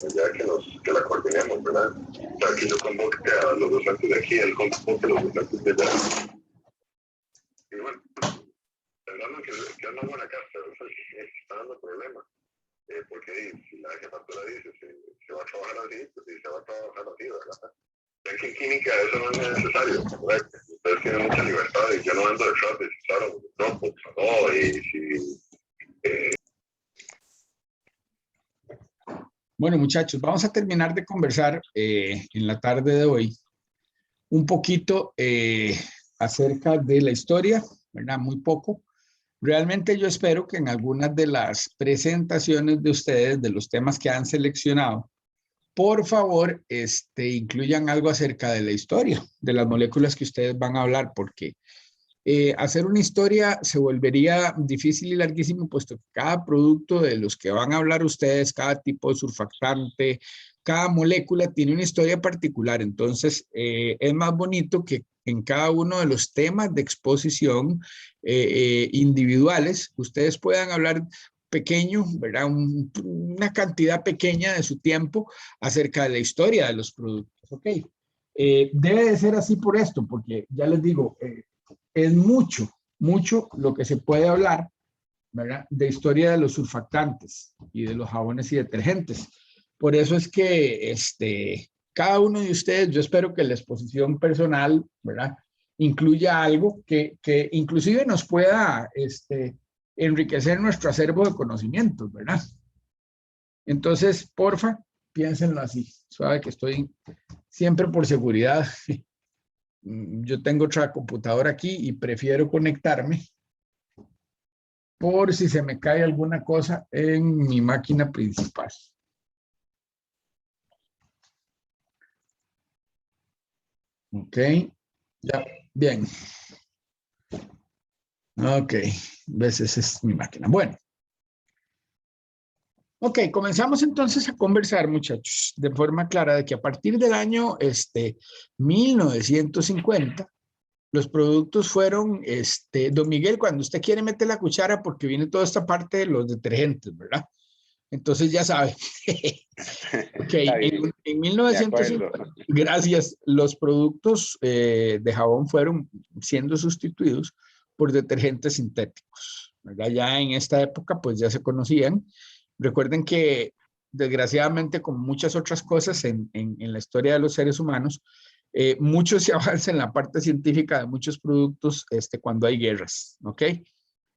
ya que la coordinemos, ¿verdad? O sea, que yo convoque a los docentes de aquí, él convoque a los docentes de allá. Y bueno, pensando que es una buena casa, o sea, que está dando problemas. Porque si la jefatura dice se va a trabajar así, pues sí, se va a trabajar así, ¿verdad? Ya que en química eso no es necesario, ¿verdad? Ustedes tienen mucha libertad y yo no ando detrás de si usaron Dropbox o no, y si... Bueno, muchachos, vamos a terminar de conversar en la tarde de hoy un poquito acerca de la historia, ¿verdad? Muy poco. Realmente yo espero que en algunas de las presentaciones de ustedes, de los temas que han seleccionado, por favor, incluyan algo acerca de la historia, de las moléculas que ustedes van a hablar, porque hacer una historia se volvería difícil y larguísimo, puesto que cada producto de los que van a hablar ustedes, cada tipo de surfactante, cada molécula tiene una historia particular. Entonces, es más bonito que en cada uno de los temas de exposición individuales, ustedes puedan hablar pequeño, ¿verdad? Una cantidad pequeña de su tiempo acerca de la historia de los productos. ¿Ok? Debe de ser así por esto, porque ya les digo, es mucho, mucho lo que se puede hablar, ¿verdad? De historia de los surfactantes y de los jabones y detergentes. Por eso es que cada uno de ustedes, yo espero que la exposición personal, ¿verdad? Incluya algo que inclusive nos pueda enriquecer nuestro acervo de conocimientos, ¿verdad? Entonces, porfa, piénsenlo así. Suave que estoy siempre por seguridad. Yo tengo otra computadora aquí y prefiero conectarme por si se me cae alguna cosa en mi máquina principal. Ok, ya, bien. Ok, ves, esa es mi máquina. Bueno. Ok, comenzamos entonces a conversar, muchachos, de forma clara de que a partir del año 1950, los productos fueron, don Miguel, cuando usted quiere meter la cuchara, porque viene toda esta parte de los detergentes, ¿verdad? Entonces ya sabe. Ok, en 1950, gracias, los productos de jabón fueron siendo sustituidos por detergentes sintéticos, ¿verdad? Ya en esta época, pues ya se conocían. Recuerden que, desgraciadamente, como muchas otras cosas en la historia de los seres humanos, mucho se avanza en la parte científica de muchos productos cuando hay guerras, ¿ok?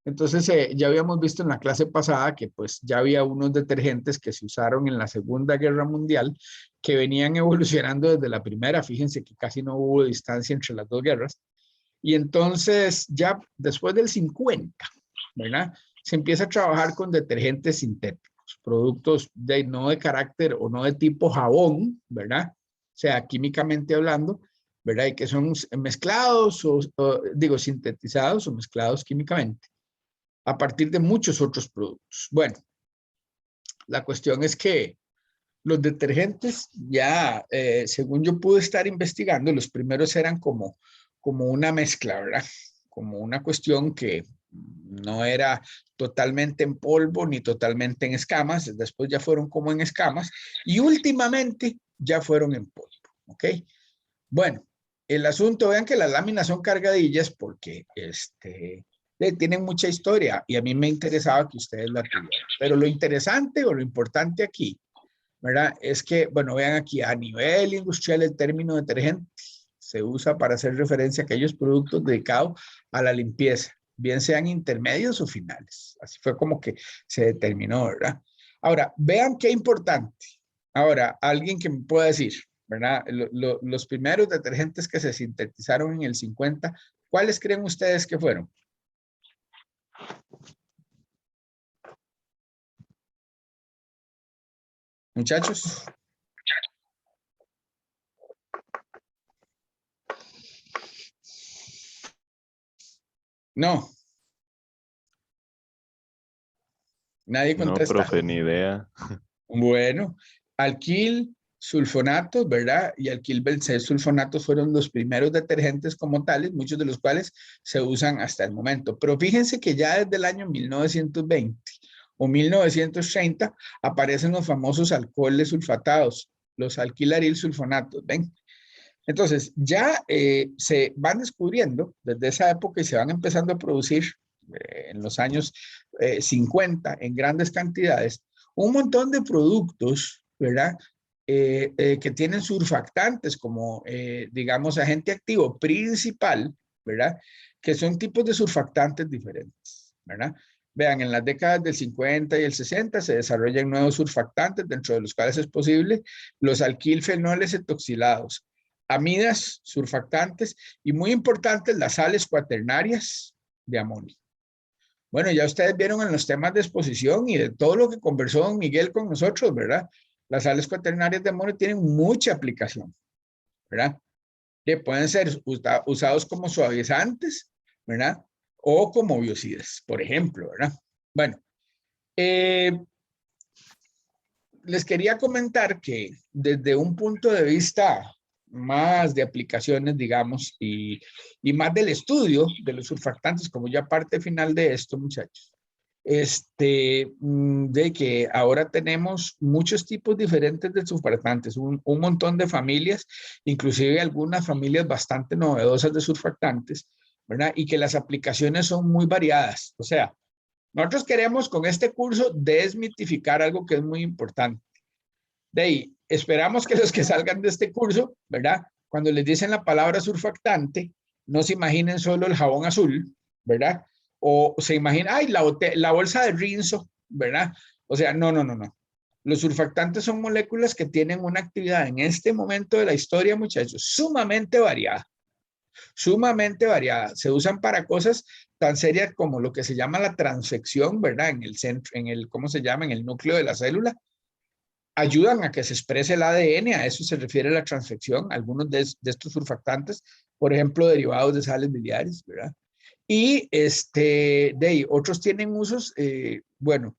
Entonces, ya habíamos visto en la clase pasada que pues ya había unos detergentes que se usaron en la Segunda Guerra Mundial que venían evolucionando desde la primera. Fíjense que casi no hubo distancia entre las dos guerras. Y entonces, ya después del 50, ¿verdad? Se empieza a trabajar con detergentes sintéticos, productos no de carácter o no de tipo jabón, ¿verdad? O sea, químicamente hablando, ¿verdad? Y que son mezclados digo, sintetizados o mezclados químicamente a partir de muchos otros productos. Bueno, la cuestión es que los detergentes ya, según yo pude estar investigando, los primeros eran como una mezcla, ¿verdad? Como una cuestión que no era totalmente en polvo ni totalmente en escamas, después ya fueron como en escamas y últimamente ya fueron en polvo, ¿ok? Bueno, el asunto, vean que las láminas son cargadillas porque tienen mucha historia y a mí me interesaba que ustedes la tuvieran. Pero lo interesante o lo importante aquí, ¿verdad? Es que, bueno, vean aquí, a nivel industrial el término detergente se usa para hacer referencia a aquellos productos dedicados a la limpieza, bien sean intermedios o finales. Así fue como que se determinó, ¿verdad? Ahora, vean qué importante. Ahora, alguien que me pueda decir, ¿verdad? Los primeros detergentes que se sintetizaron en el 50, ¿cuáles creen ustedes que fueron? Muchachos. No. Nadie contesta. No, profe, ni idea. Bueno, alquil, sulfonatos, ¿verdad? Y alquil sulfonatos fueron los primeros detergentes como tales, muchos de los cuales se usan hasta el momento. Pero fíjense que ya desde el año 1920 o 1930, aparecen los famosos alcoholes sulfatados, los alquilaril sulfonatos, ¿ven? Entonces, ya se van descubriendo desde esa época y se van empezando a producir en los años 50 en grandes cantidades, un montón de productos, ¿verdad? Que tienen surfactantes como, digamos, agente activo principal, ¿verdad? Que son tipos de surfactantes diferentes, ¿verdad? Vean, en las décadas del 50 y el 60 se desarrollan nuevos surfactantes, dentro de los cuales es posible los alquilfenoles etoxilados, amidas, surfactantes y muy importantes las sales cuaternarias de amonio. Bueno, ya ustedes vieron en los temas de exposición y de todo lo que conversó don Miguel con nosotros, ¿verdad? Las sales cuaternarias de amonio tienen mucha aplicación, ¿verdad? Que pueden ser usados como suavizantes, ¿verdad? O como biocidas, por ejemplo, ¿verdad? Bueno, les quería comentar que desde un punto de vista más de aplicaciones, digamos, y más del estudio de los surfactantes, como ya parte final de esto, muchachos, de que ahora tenemos muchos tipos diferentes de surfactantes, un montón de familias, inclusive algunas familias bastante novedosas de surfactantes, ¿verdad? Y que las aplicaciones son muy variadas. O sea, nosotros queremos con este curso desmitificar algo que es muy importante. De ahí, esperamos que los que salgan de este curso, ¿verdad? Cuando les dicen la palabra surfactante, no se imaginen solo el jabón azul, ¿verdad? O se imaginan, ay, la bolsa de Rinso, ¿verdad? O sea, no, no, no, no. Los surfactantes son moléculas que tienen una actividad en este momento de la historia, muchachos, sumamente variada. Sumamente variada. Se usan para cosas tan serias como lo que se llama la transfección, ¿verdad? En el centro, ¿cómo se llama? En el núcleo de la célula. Ayudan a que se exprese el ADN, a eso se refiere la transfección, algunos de estos surfactantes, por ejemplo, derivados de sales biliares, ¿verdad? Y de ahí, otros tienen usos, bueno,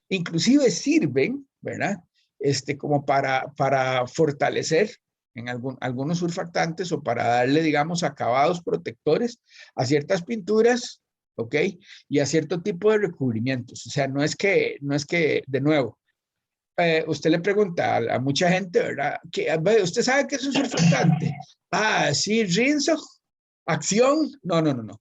inclusive sirven, ¿verdad? Como para fortalecer en algunos surfactantes o para darle, digamos, acabados protectores a ciertas pinturas, ¿ok? Y a cierto tipo de recubrimientos. O sea, no es que, de nuevo, usted le pregunta a mucha gente, ¿verdad? ¿Usted sabe qué es un surfactante? Ah, sí, Rinso, acción. No, no, no, no.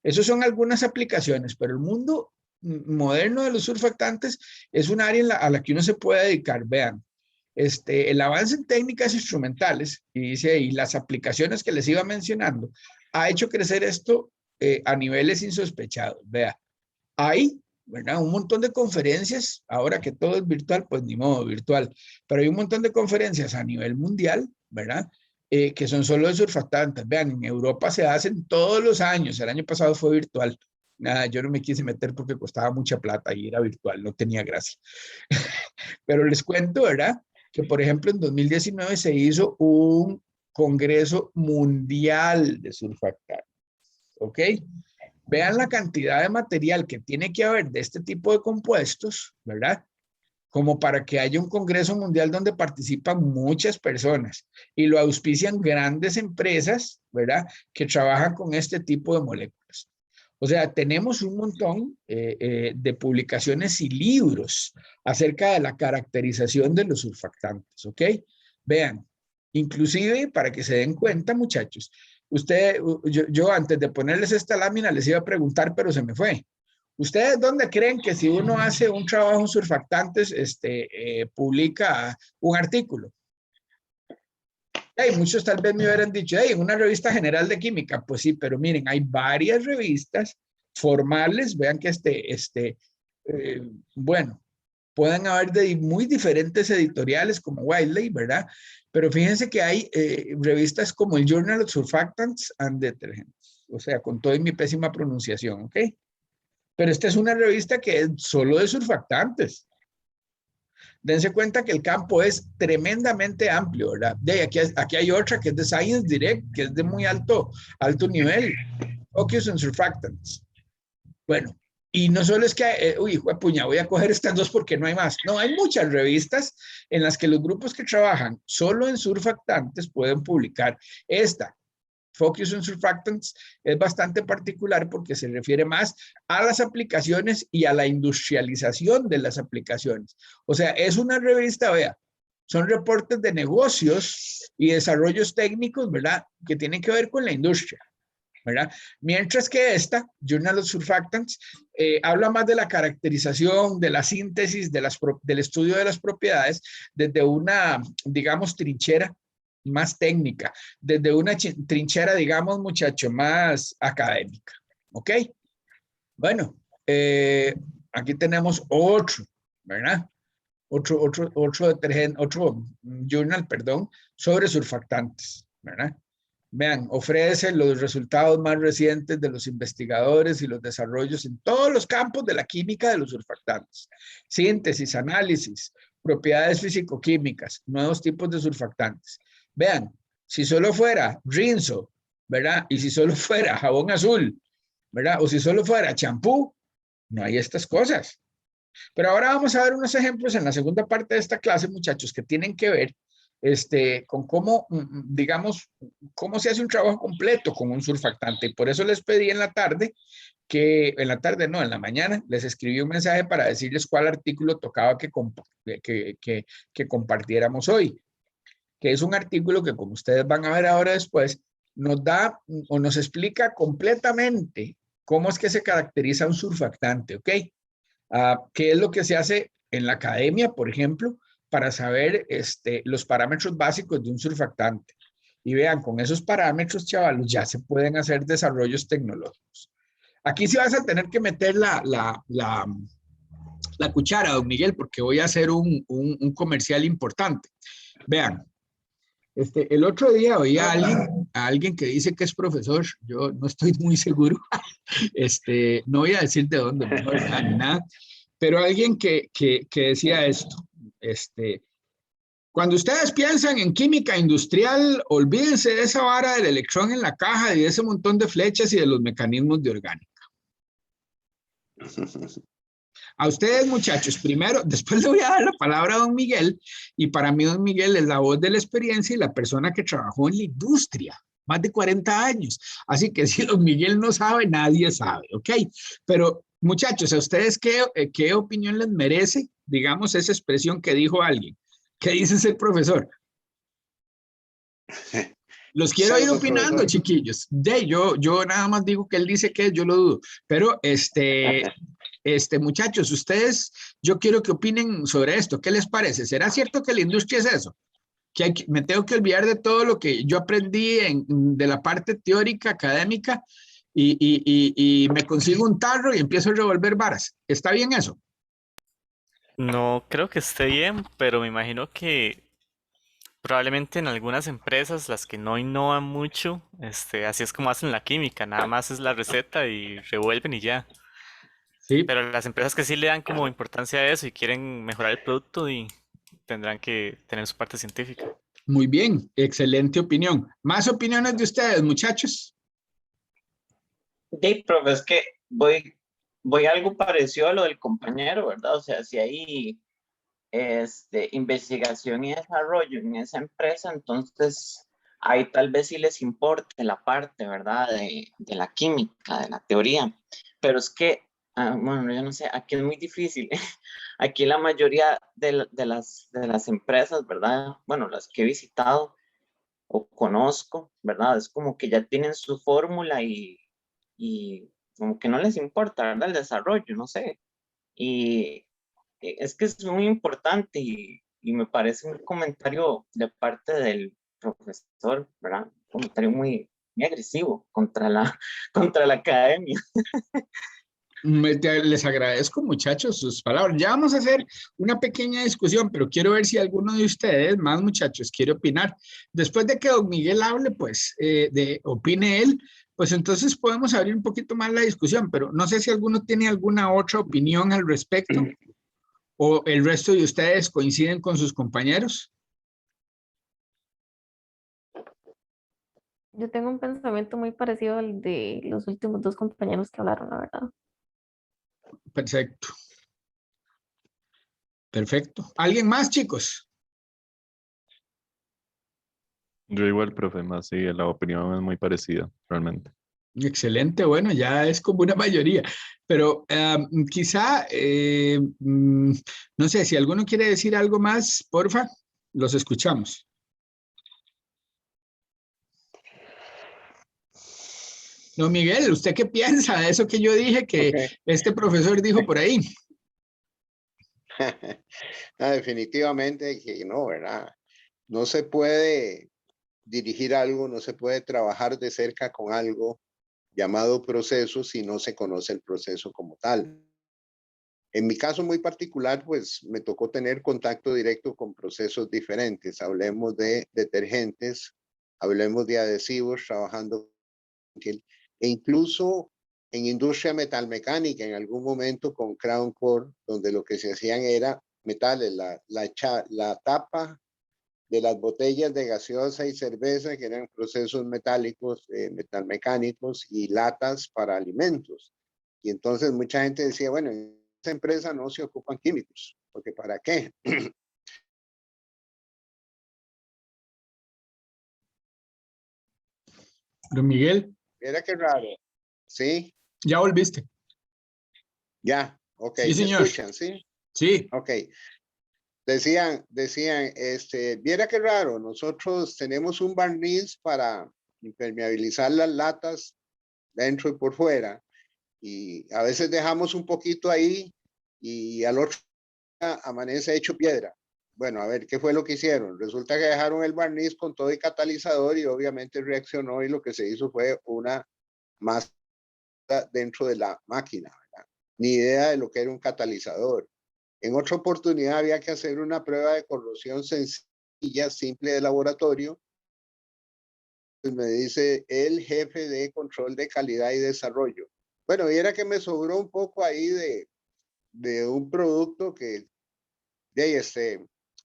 Esas son algunas aplicaciones, pero el mundo moderno de los surfactantes es un área a la que uno se puede dedicar. Vean, el avance en técnicas instrumentales, y dice ahí, las aplicaciones que les iba mencionando, ha hecho crecer esto a niveles insospechados. Vea, hay, ¿verdad? Un montón de conferencias, ahora que todo es virtual, pues ni modo, virtual, pero hay un montón de conferencias a nivel mundial, ¿verdad? Que son solo de surfactantes. Vean, en Europa se hacen todos los años, el año pasado fue virtual. Nada, yo no me quise meter porque costaba mucha plata y era virtual, no tenía gracia. Pero les cuento, ¿verdad? Que por ejemplo en 2019 se hizo un congreso mundial de surfactantes, ¿ok? Vean la cantidad de material que tiene que haber de este tipo de compuestos, ¿verdad? Como para que haya un congreso mundial donde participan muchas personas y lo auspician grandes empresas, ¿verdad? Que trabajan con este tipo de moléculas. O sea, tenemos un montón de publicaciones y libros acerca de la caracterización de los surfactantes, ¿ok? Vean, inclusive para que se den cuenta, muchachos, yo antes de ponerles esta lámina les iba a preguntar, pero se me fue. ¿Ustedes dónde creen que si uno hace un trabajo en surfactantes, publica un artículo? Hey, muchos tal vez me hubieran dicho, hey, en una revista general de química. Pues sí, pero miren, hay varias revistas formales, vean que bueno, pueden haber de muy diferentes editoriales como Wiley, ¿verdad? Pero fíjense que hay revistas como el Journal of Surfactants and Detergents, o sea, con toda mi pésima pronunciación, ¿ok? Pero esta es una revista que es solo de surfactantes. Dense cuenta que el campo es tremendamente amplio, ¿verdad? Aquí hay otra que es de Science Direct, que es de muy alto nivel. Focus on Surfactants. Bueno, y no solo es que, uy, puña, voy a coger estas dos porque no hay más. No, hay muchas revistas en las que los grupos que trabajan solo en surfactantes pueden publicar. Esta, Focus on Surfactants es bastante particular porque se refiere más a las aplicaciones y a la industrialización de las aplicaciones. O sea, es una revista, vea, son reportes de negocios y desarrollos técnicos, ¿verdad? Que tienen que ver con la industria, ¿verdad? Mientras que esta, Journal of Surfactants, habla más de la caracterización, de la síntesis, del estudio de las propiedades, desde una, digamos, trinchera más técnica, desde una trinchera, digamos, muchacho, más académica. ¿Ok? Bueno, aquí tenemos otro, ¿verdad? Otro journal, perdón, sobre surfactantes, ¿verdad? Vean, ofrece los resultados más recientes de los investigadores y los desarrollos en todos los campos de la química de los surfactantes. Síntesis, análisis, propiedades físico-químicas, nuevos tipos de surfactantes. Vean, si solo fuera Rinso, ¿verdad? Y si solo fuera jabón azul, ¿verdad? O si solo fuera champú, no hay estas cosas. Pero ahora vamos a ver unos ejemplos en la segunda parte de esta clase, muchachos, que tienen que ver con cómo, digamos, cómo se hace un trabajo completo con un surfactante. Y por eso les pedí en la tarde no, en la mañana, les escribí un mensaje para decirles cuál artículo tocaba que compartiéramos hoy, que es un artículo que, como ustedes van a ver ahora después, nos da o nos explica completamente cómo es que se caracteriza un surfactante, ¿ok? ¿Qué es lo que se hace en la academia, por ejemplo, para saber los parámetros básicos de un surfactante? Y vean, con esos parámetros, chavalos, ya se pueden hacer desarrollos tecnológicos. Aquí sí vas a tener que meter la cuchara, don Miguel, porque voy a hacer un comercial importante. Vean, el otro día oí a alguien que dice que es profesor, yo no estoy muy seguro, no voy a decir de dónde, mejor, ni nada, pero alguien que decía esto, cuando ustedes piensan en química industrial, olvídense de esa vara del electrón en la caja y de ese montón de flechas y de los mecanismos de orgánica. A ustedes, muchachos, primero, después le voy a dar la palabra a don Miguel, y para mí don Miguel es la voz de la experiencia y la persona que trabajó en la industria, más de 40 años. Así que si don Miguel no sabe, nadie sabe, ¿ok? Pero muchachos, ¿a ustedes qué opinión les merece, digamos, esa expresión que dijo alguien? ¿Qué dice ser profesor? Los quiero ir opinando, profesor. Chiquillos. Yo nada más digo que él dice que yo lo dudo, pero muchachos, ustedes, yo quiero que opinen sobre esto. ¿Qué les parece? ¿Será cierto que la industria es eso? Me tengo que olvidar de todo lo que yo aprendí de la parte teórica, académica, y me consigo un tarro y empiezo a revolver varas. ¿Está bien eso? No creo que esté bien, pero me imagino que probablemente en algunas empresas, las que no innovan mucho, así es como hacen la química, nada más es la receta y revuelven y ya. Sí. Pero las empresas que sí le dan como importancia a eso y quieren mejorar el producto y tendrán que tener su parte científica. Muy bien, excelente opinión. ¿Más opiniones de ustedes, muchachos? Sí, profe, es que voy algo parecido a lo del compañero, ¿verdad? O sea, si hay investigación y desarrollo en esa empresa, entonces ahí tal vez sí les importe la parte, ¿verdad? De la química, de la teoría. Pero es que, bueno, yo no sé, aquí es muy difícil. Aquí la mayoría de las empresas, ¿verdad? Bueno, las que he visitado o conozco, ¿verdad? Es como que ya tienen su fórmula y como que no les importa, ¿verdad? El desarrollo, no sé. Y es que es muy importante y me parece un comentario de parte del profesor, ¿verdad? Un comentario muy agresivo contra contra la academia. Les agradezco, muchachos, sus palabras. Ya vamos a hacer una pequeña discusión, pero quiero ver si alguno de ustedes, más muchachos, quiere opinar. Después de que don Miguel hable, pues, opine él, pues entonces podemos abrir un poquito más la discusión, pero no sé si alguno tiene alguna otra opinión al respecto o el resto de ustedes coinciden con sus compañeros. Yo tengo un pensamiento muy parecido al de los últimos dos compañeros que hablaron, la verdad. Perfecto. Perfecto. ¿Alguien más, chicos? Yo igual, profe, más sí, la opinión es muy parecida, realmente. Excelente, bueno, ya es como una mayoría, pero quizá, no sé, si alguno quiere decir algo más, porfa, los escuchamos. No, Miguel, ¿usted qué piensa de eso que yo dije que Ok. este profesor dijo por ahí? Definitivamente que no, ¿verdad? No se puede dirigir algo, no se puede trabajar de cerca con algo llamado proceso si no se conoce el proceso como tal. En mi caso muy particular, pues me tocó tener contacto directo con procesos diferentes. Hablemos de detergentes, hablemos de adhesivos, trabajando e incluso en industria metalmecánica, en algún momento con Crown Core, donde lo que se hacían era metales, la tapa de las botellas de gaseosa y cerveza, que eran procesos metálicos, metalmecánicos, y latas para alimentos. Y entonces mucha gente decía, bueno, en esa empresa no se ocupan químicos, porque ¿para qué? Don Miguel, Mira qué raro. ¿Sí? ya volviste. Ya. Ok. Sí, ¿Me señor. escuchan? ¿Sí? Sí. Ok. Decían, viera qué raro, nosotros tenemos un barniz para impermeabilizar las latas dentro y por fuera, y a veces dejamos un poquito ahí y al otro día amanece hecho piedra. Bueno, a ver, ¿qué fue lo que hicieron? Resulta que dejaron el barniz con todo y catalizador y obviamente reaccionó y lo que se hizo fue una masa dentro de la máquina, ¿verdad? Ni idea de lo que era un catalizador. En otra oportunidad había que hacer una prueba de corrosión sencilla, simple de laboratorio. Pues me dice el jefe de control de calidad y desarrollo. Bueno, y era que me sobró un poco ahí de un producto que,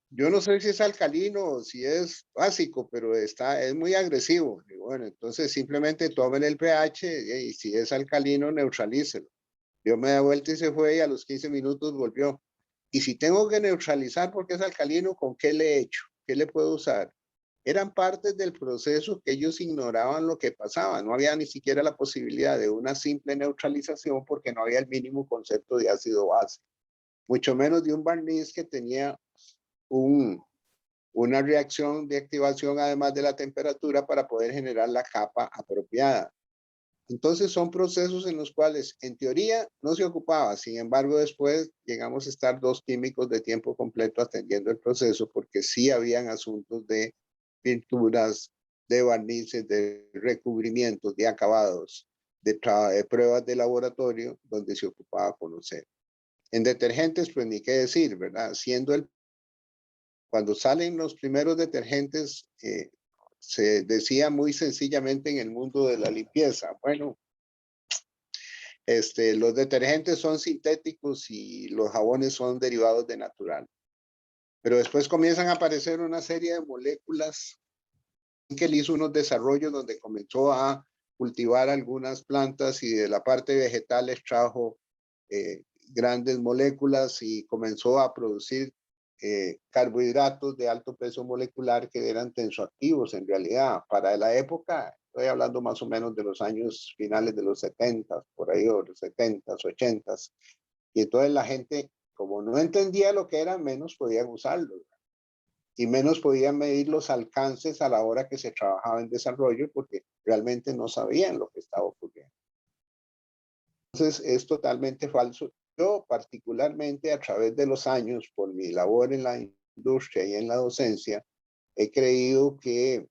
yo no sé si es alcalino o si es básico, pero es muy agresivo. Y bueno, entonces simplemente tomen el pH y si es alcalino, neutralícelo. Dio media vuelta y se fue y a los 15 minutos volvió. Y si tengo que neutralizar porque es alcalino, ¿con qué le he hecho? ¿Qué le puedo usar? Eran partes del proceso que ellos ignoraban lo que pasaba. No había ni siquiera la posibilidad de una simple neutralización porque no había el mínimo concepto de ácido base. Mucho menos de un barniz que tenía una reacción de activación además de la temperatura para poder generar la capa apropiada. Entonces son procesos en los cuales en teoría no se ocupaba, sin embargo después llegamos a estar 2 químicos de tiempo completo atendiendo el proceso porque sí habían asuntos de pinturas, de barnices, de recubrimientos, de acabados, de pruebas de laboratorio donde se ocupaba conocer. En detergentes, pues ni qué decir, ¿verdad? Cuando salen los primeros detergentes, se decía muy sencillamente en el mundo de la limpieza, bueno, los detergentes son sintéticos y los jabones son derivados de natural. Pero después comienzan a aparecer una serie de moléculas que él hizo unos desarrollos donde comenzó a cultivar algunas plantas y de la parte vegetal extrajo grandes moléculas y comenzó a producir carbohidratos de alto peso molecular que eran tensoactivos en realidad. Para la época, estoy hablando más o menos de los años finales de los 70, por ahí, o los 70, 80. Y entonces la gente, como no entendía lo que era, menos podían usarlo. Y menos podían medir los alcances a la hora que se trabajaba en desarrollo porque realmente no sabían lo que estaba ocurriendo. Entonces es totalmente falso. Yo particularmente a través de los años, por mi labor en la industria y en la docencia, he creído que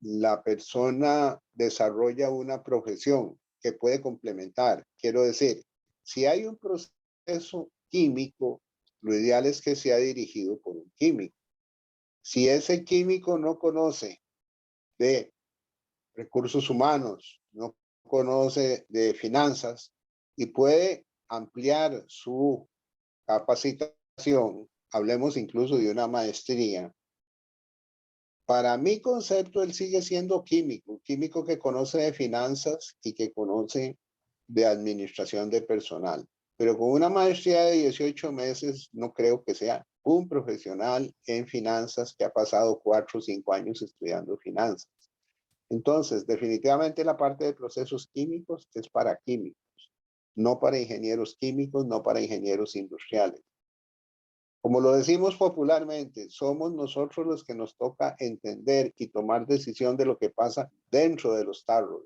la persona desarrolla una profesión que puede complementar. Quiero decir, si hay un proceso químico, lo ideal es que sea dirigido por un químico. Si ese químico no conoce de recursos humanos, no conoce de finanzas y puede ampliar su capacitación, hablemos incluso de una maestría. Para mi concepto, él sigue siendo químico, un químico que conoce de finanzas y que conoce de administración de personal. pero con una maestría de 18 meses no creo que sea un profesional en finanzas que ha pasado 4 o 5 años estudiando finanzas. Entonces, definitivamente la parte de procesos químicos es para químicos, no para ingenieros químicos, no para ingenieros industriales. Como lo decimos popularmente, somos nosotros los que nos toca entender y tomar decisión de lo que pasa dentro de los tarros.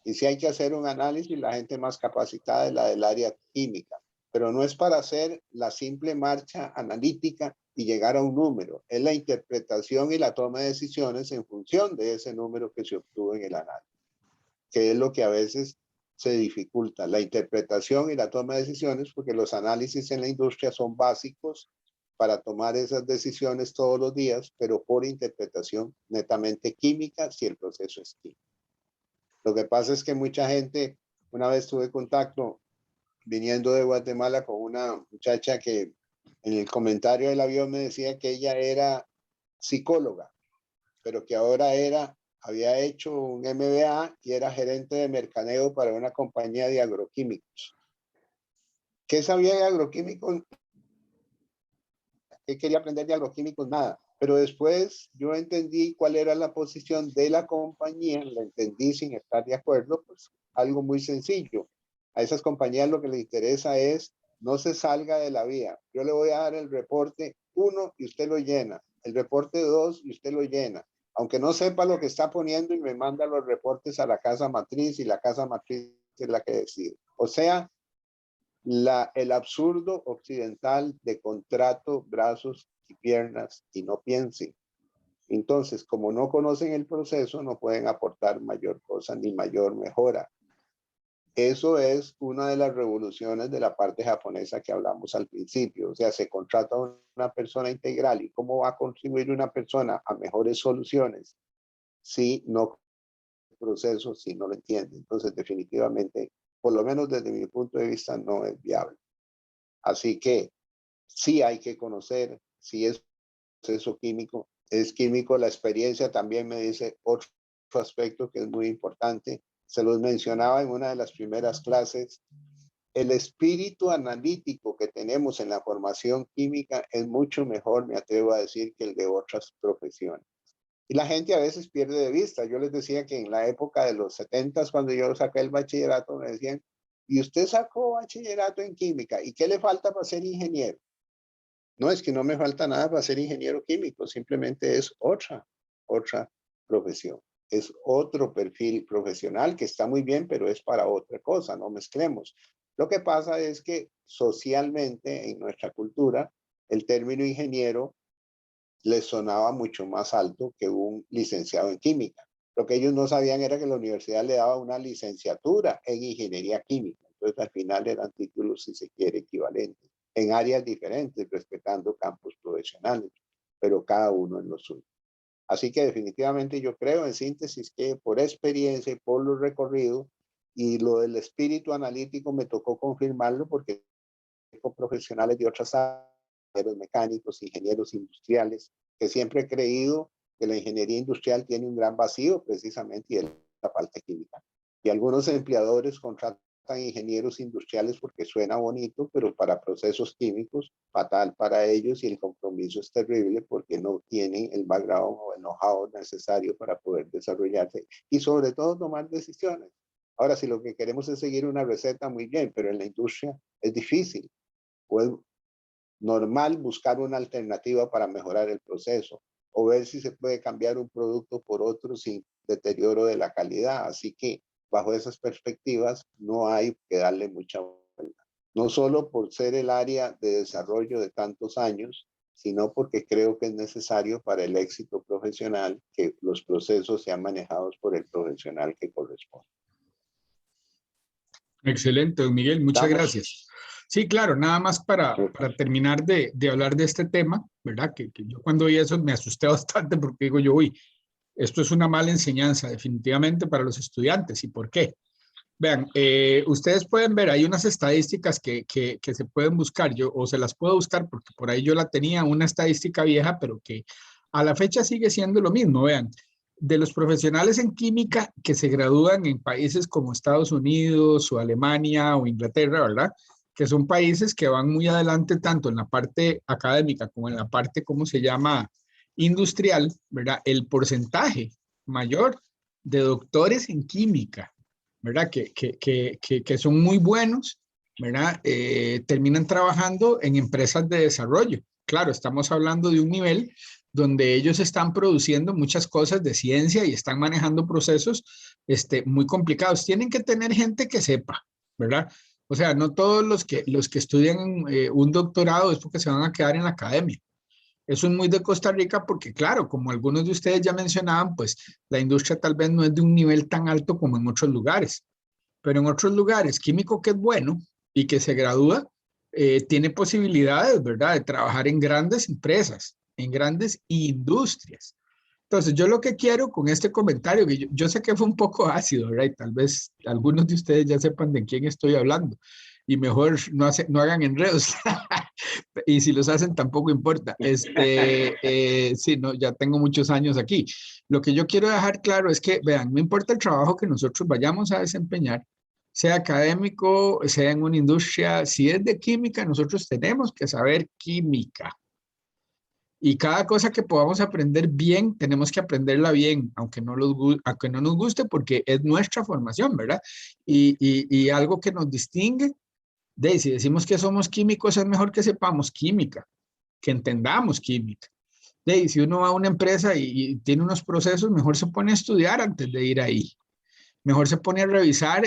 Y si hay que hacer un análisis, la gente más capacitada es la del área química, pero no es para hacer la simple marcha analítica y llegar a un número, es la interpretación y la toma de decisiones en función de ese número que se obtuvo en el análisis, que es lo que a veces se dificulta, la interpretación y la toma de decisiones, porque los análisis en la industria son básicos para tomar esas decisiones todos los días, pero por interpretación netamente química si el proceso es químico. Lo que pasa es que mucha gente, una vez tuve contacto viniendo de Guatemala con una muchacha que en el comentario del avión me decía que ella era psicóloga, pero que ahora había hecho un MBA y era gerente de mercadeo para una compañía de agroquímicos. ¿Qué sabía de agroquímicos? ¿Qué quería aprender de agroquímicos? Nada. Pero después yo entendí cuál era la posición de la compañía, la entendí sin estar de acuerdo, pues algo muy sencillo. A esas compañías lo que les interesa es no se salga de la vía. Yo le voy a dar el reporte 1 y usted lo llena, el reporte 2 y usted lo llena. Aunque no sepa lo que está poniendo y me manda los reportes a la casa matriz y la casa matriz es la que decide. O sea, el absurdo occidental de contrato, brazos y piernas y no piensen. Entonces, como no conocen el proceso, no pueden aportar mayor cosa ni mayor mejora. Eso es una de las revoluciones de la parte japonesa que hablamos al principio. O sea, se contrata a una persona integral. ¿Y cómo va a contribuir una persona a mejores soluciones si no proceso, si no lo entiende? Entonces, definitivamente, por lo menos desde mi punto de vista, no es viable. Así que sí hay que conocer si es proceso químico. Es químico, la experiencia también me dice otro aspecto que es muy importante. Se los mencionaba en una de las primeras clases. El espíritu analítico que tenemos en la formación química es mucho mejor, me atrevo a decir, que el de otras profesiones. Y la gente a veces pierde de vista. Yo les decía que en la época de los 70s, cuando yo saqué el bachillerato, me decían, ¿y usted sacó bachillerato en química? ¿Y qué le falta para ser ingeniero? No, es que no me falta nada para ser ingeniero químico, simplemente es otra profesión. Es otro perfil profesional que está muy bien, pero es para otra cosa, no mezclemos. Lo que pasa es que socialmente en nuestra cultura, el término ingeniero les sonaba mucho más alto que un licenciado en química. Lo que ellos no sabían era que la universidad le daba una licenciatura en ingeniería química. Entonces, al final eran títulos, si se quiere, equivalentes, en áreas diferentes, respetando campos profesionales, pero cada uno en lo suyo. Así que definitivamente yo creo, en síntesis, que por experiencia y por lo recorrido y lo del espíritu analítico me tocó confirmarlo porque con profesionales de otras áreas, mecánicos, ingenieros industriales, que siempre he creído que la ingeniería industrial tiene un gran vacío precisamente y es la falta química. Y algunos empleadores contratan ingenieros industriales porque suena bonito, pero para procesos químicos, fatal para ellos y el compromiso es terrible porque no tienen el background o el know-how necesario para poder desarrollarse y sobre todo tomar decisiones. Ahora, si lo que queremos es seguir una receta, muy bien, pero en la industria es difícil. O es normal buscar una alternativa para mejorar el proceso o ver si se puede cambiar un producto por otro sin deterioro de la calidad. Así que bajo esas perspectivas no hay que darle mucha vuelta. No solo por ser el área de desarrollo de tantos años, sino porque creo que es necesario para el éxito profesional que los procesos sean manejados por el profesional que corresponde. Excelente, don Miguel, muchas gracias. Sí, claro, nada más para terminar de hablar de este tema, ¿verdad? Que yo cuando oí eso me asusté bastante porque digo yo, uy, esto es una mala enseñanza definitivamente para los estudiantes. ¿Y por qué? Vean, ustedes pueden ver, hay unas estadísticas que se pueden buscar, o se las puedo buscar porque por ahí yo la tenía, una estadística vieja, pero que a la fecha sigue siendo lo mismo. Vean, de los profesionales en química que se gradúan en países como Estados Unidos o Alemania o Inglaterra, ¿verdad? que son países que van muy adelante tanto en la parte académica como en la parte, ¿cómo se llama?, industrial, ¿verdad? El porcentaje mayor de doctores en química, ¿verdad? Que son muy buenos, ¿verdad? Terminan trabajando en empresas de desarrollo. Claro, estamos hablando de un nivel donde ellos están produciendo muchas cosas de ciencia y están manejando procesos muy complicados. Tienen que tener gente que sepa, ¿verdad? O sea, no todos los que estudian un doctorado es porque se van a quedar en la academia. Eso es muy de Costa Rica porque, claro, como algunos de ustedes ya mencionaban, pues la industria tal vez no es de un nivel tan alto como en otros lugares. Pero en otros lugares, químico que es bueno y que se gradúa, tiene posibilidades, ¿verdad?, de trabajar en grandes empresas, en grandes industrias. Entonces, yo lo que quiero con este comentario, que yo sé que fue un poco ácido, ¿verdad? Y tal vez algunos de ustedes ya sepan de quién estoy hablando y mejor no hagan enredos. Y si los hacen, tampoco importa. Sí, no, ya tengo muchos años aquí. Lo que yo quiero dejar claro es que, vean, no importa el trabajo que nosotros vayamos a desempeñar, sea académico, sea en una industria, si es de química, nosotros tenemos que saber química. Y cada cosa que podamos aprender bien, tenemos que aprenderla bien, aunque aunque no nos guste, porque es nuestra formación, ¿verdad? Y algo que nos distingue, si decimos que somos químicos, es mejor que sepamos química, que entendamos química. Si uno va a una empresa y tiene unos procesos, mejor se pone a estudiar antes de ir ahí. Mejor se pone a revisar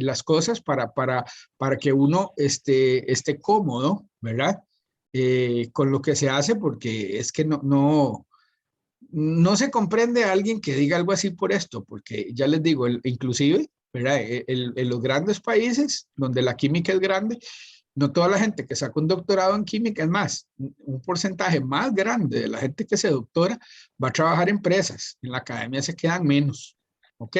las cosas para que uno esté cómodo, ¿verdad? Con lo que se hace, porque es que no se comprende a alguien que diga algo así por esto, porque ya les digo, inclusive, ¿verdad? En los grandes países donde la química es grande, no toda la gente que saca un doctorado en química, es más, un porcentaje más grande de la gente que se doctora va a trabajar en empresas, en la academia se quedan menos, ¿ok?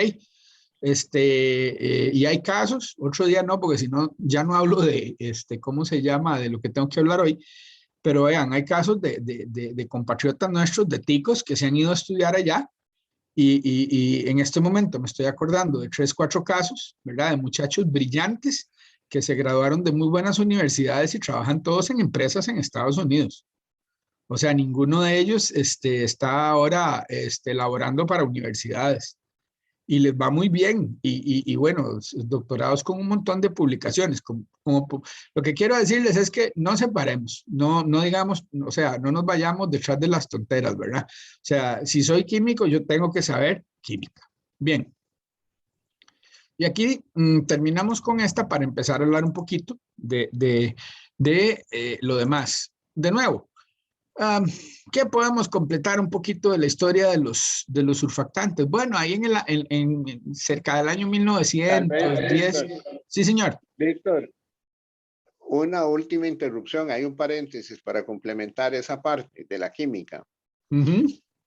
Y hay casos, otro día no, porque si no, ya no hablo de, ¿cómo se llama?, de lo que tengo que hablar hoy, pero vean, hay casos de compatriotas nuestros, de ticos, que se han ido a estudiar allá, y en este momento me estoy acordando de 3, 4 casos, ¿verdad?, de muchachos brillantes que se graduaron de muy buenas universidades y trabajan todos en empresas en Estados Unidos. O sea, ninguno de ellos está ahora laborando para universidades. Y les va muy bien, y bueno, doctorados con un montón de publicaciones. Lo que quiero decirles es que no separemos, no digamos, o sea, no nos vayamos detrás de las tonteras, ¿verdad? O sea, si soy químico, yo tengo que saber química. Bien. Y aquí terminamos con esta para empezar a hablar un poquito de lo demás. De nuevo, ¿qué podemos completar un poquito de la historia de los surfactantes? Bueno, ahí cerca del año 1910. Sí, señor. Víctor, una última interrupción, hay un paréntesis para complementar esa parte de la química.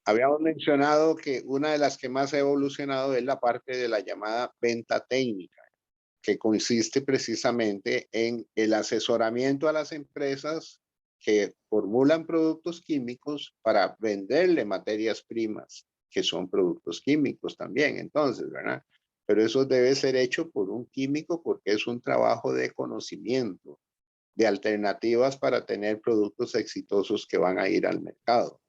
Habíamos mencionado que una de las que más ha evolucionado es la parte de la llamada venta técnica, que consiste precisamente en el asesoramiento a las empresas que formulan productos químicos para venderle materias primas, que son productos químicos también, entonces, ¿verdad? Pero eso debe ser hecho por un químico porque es un trabajo de conocimiento, de alternativas para tener productos exitosos que van a ir al mercado.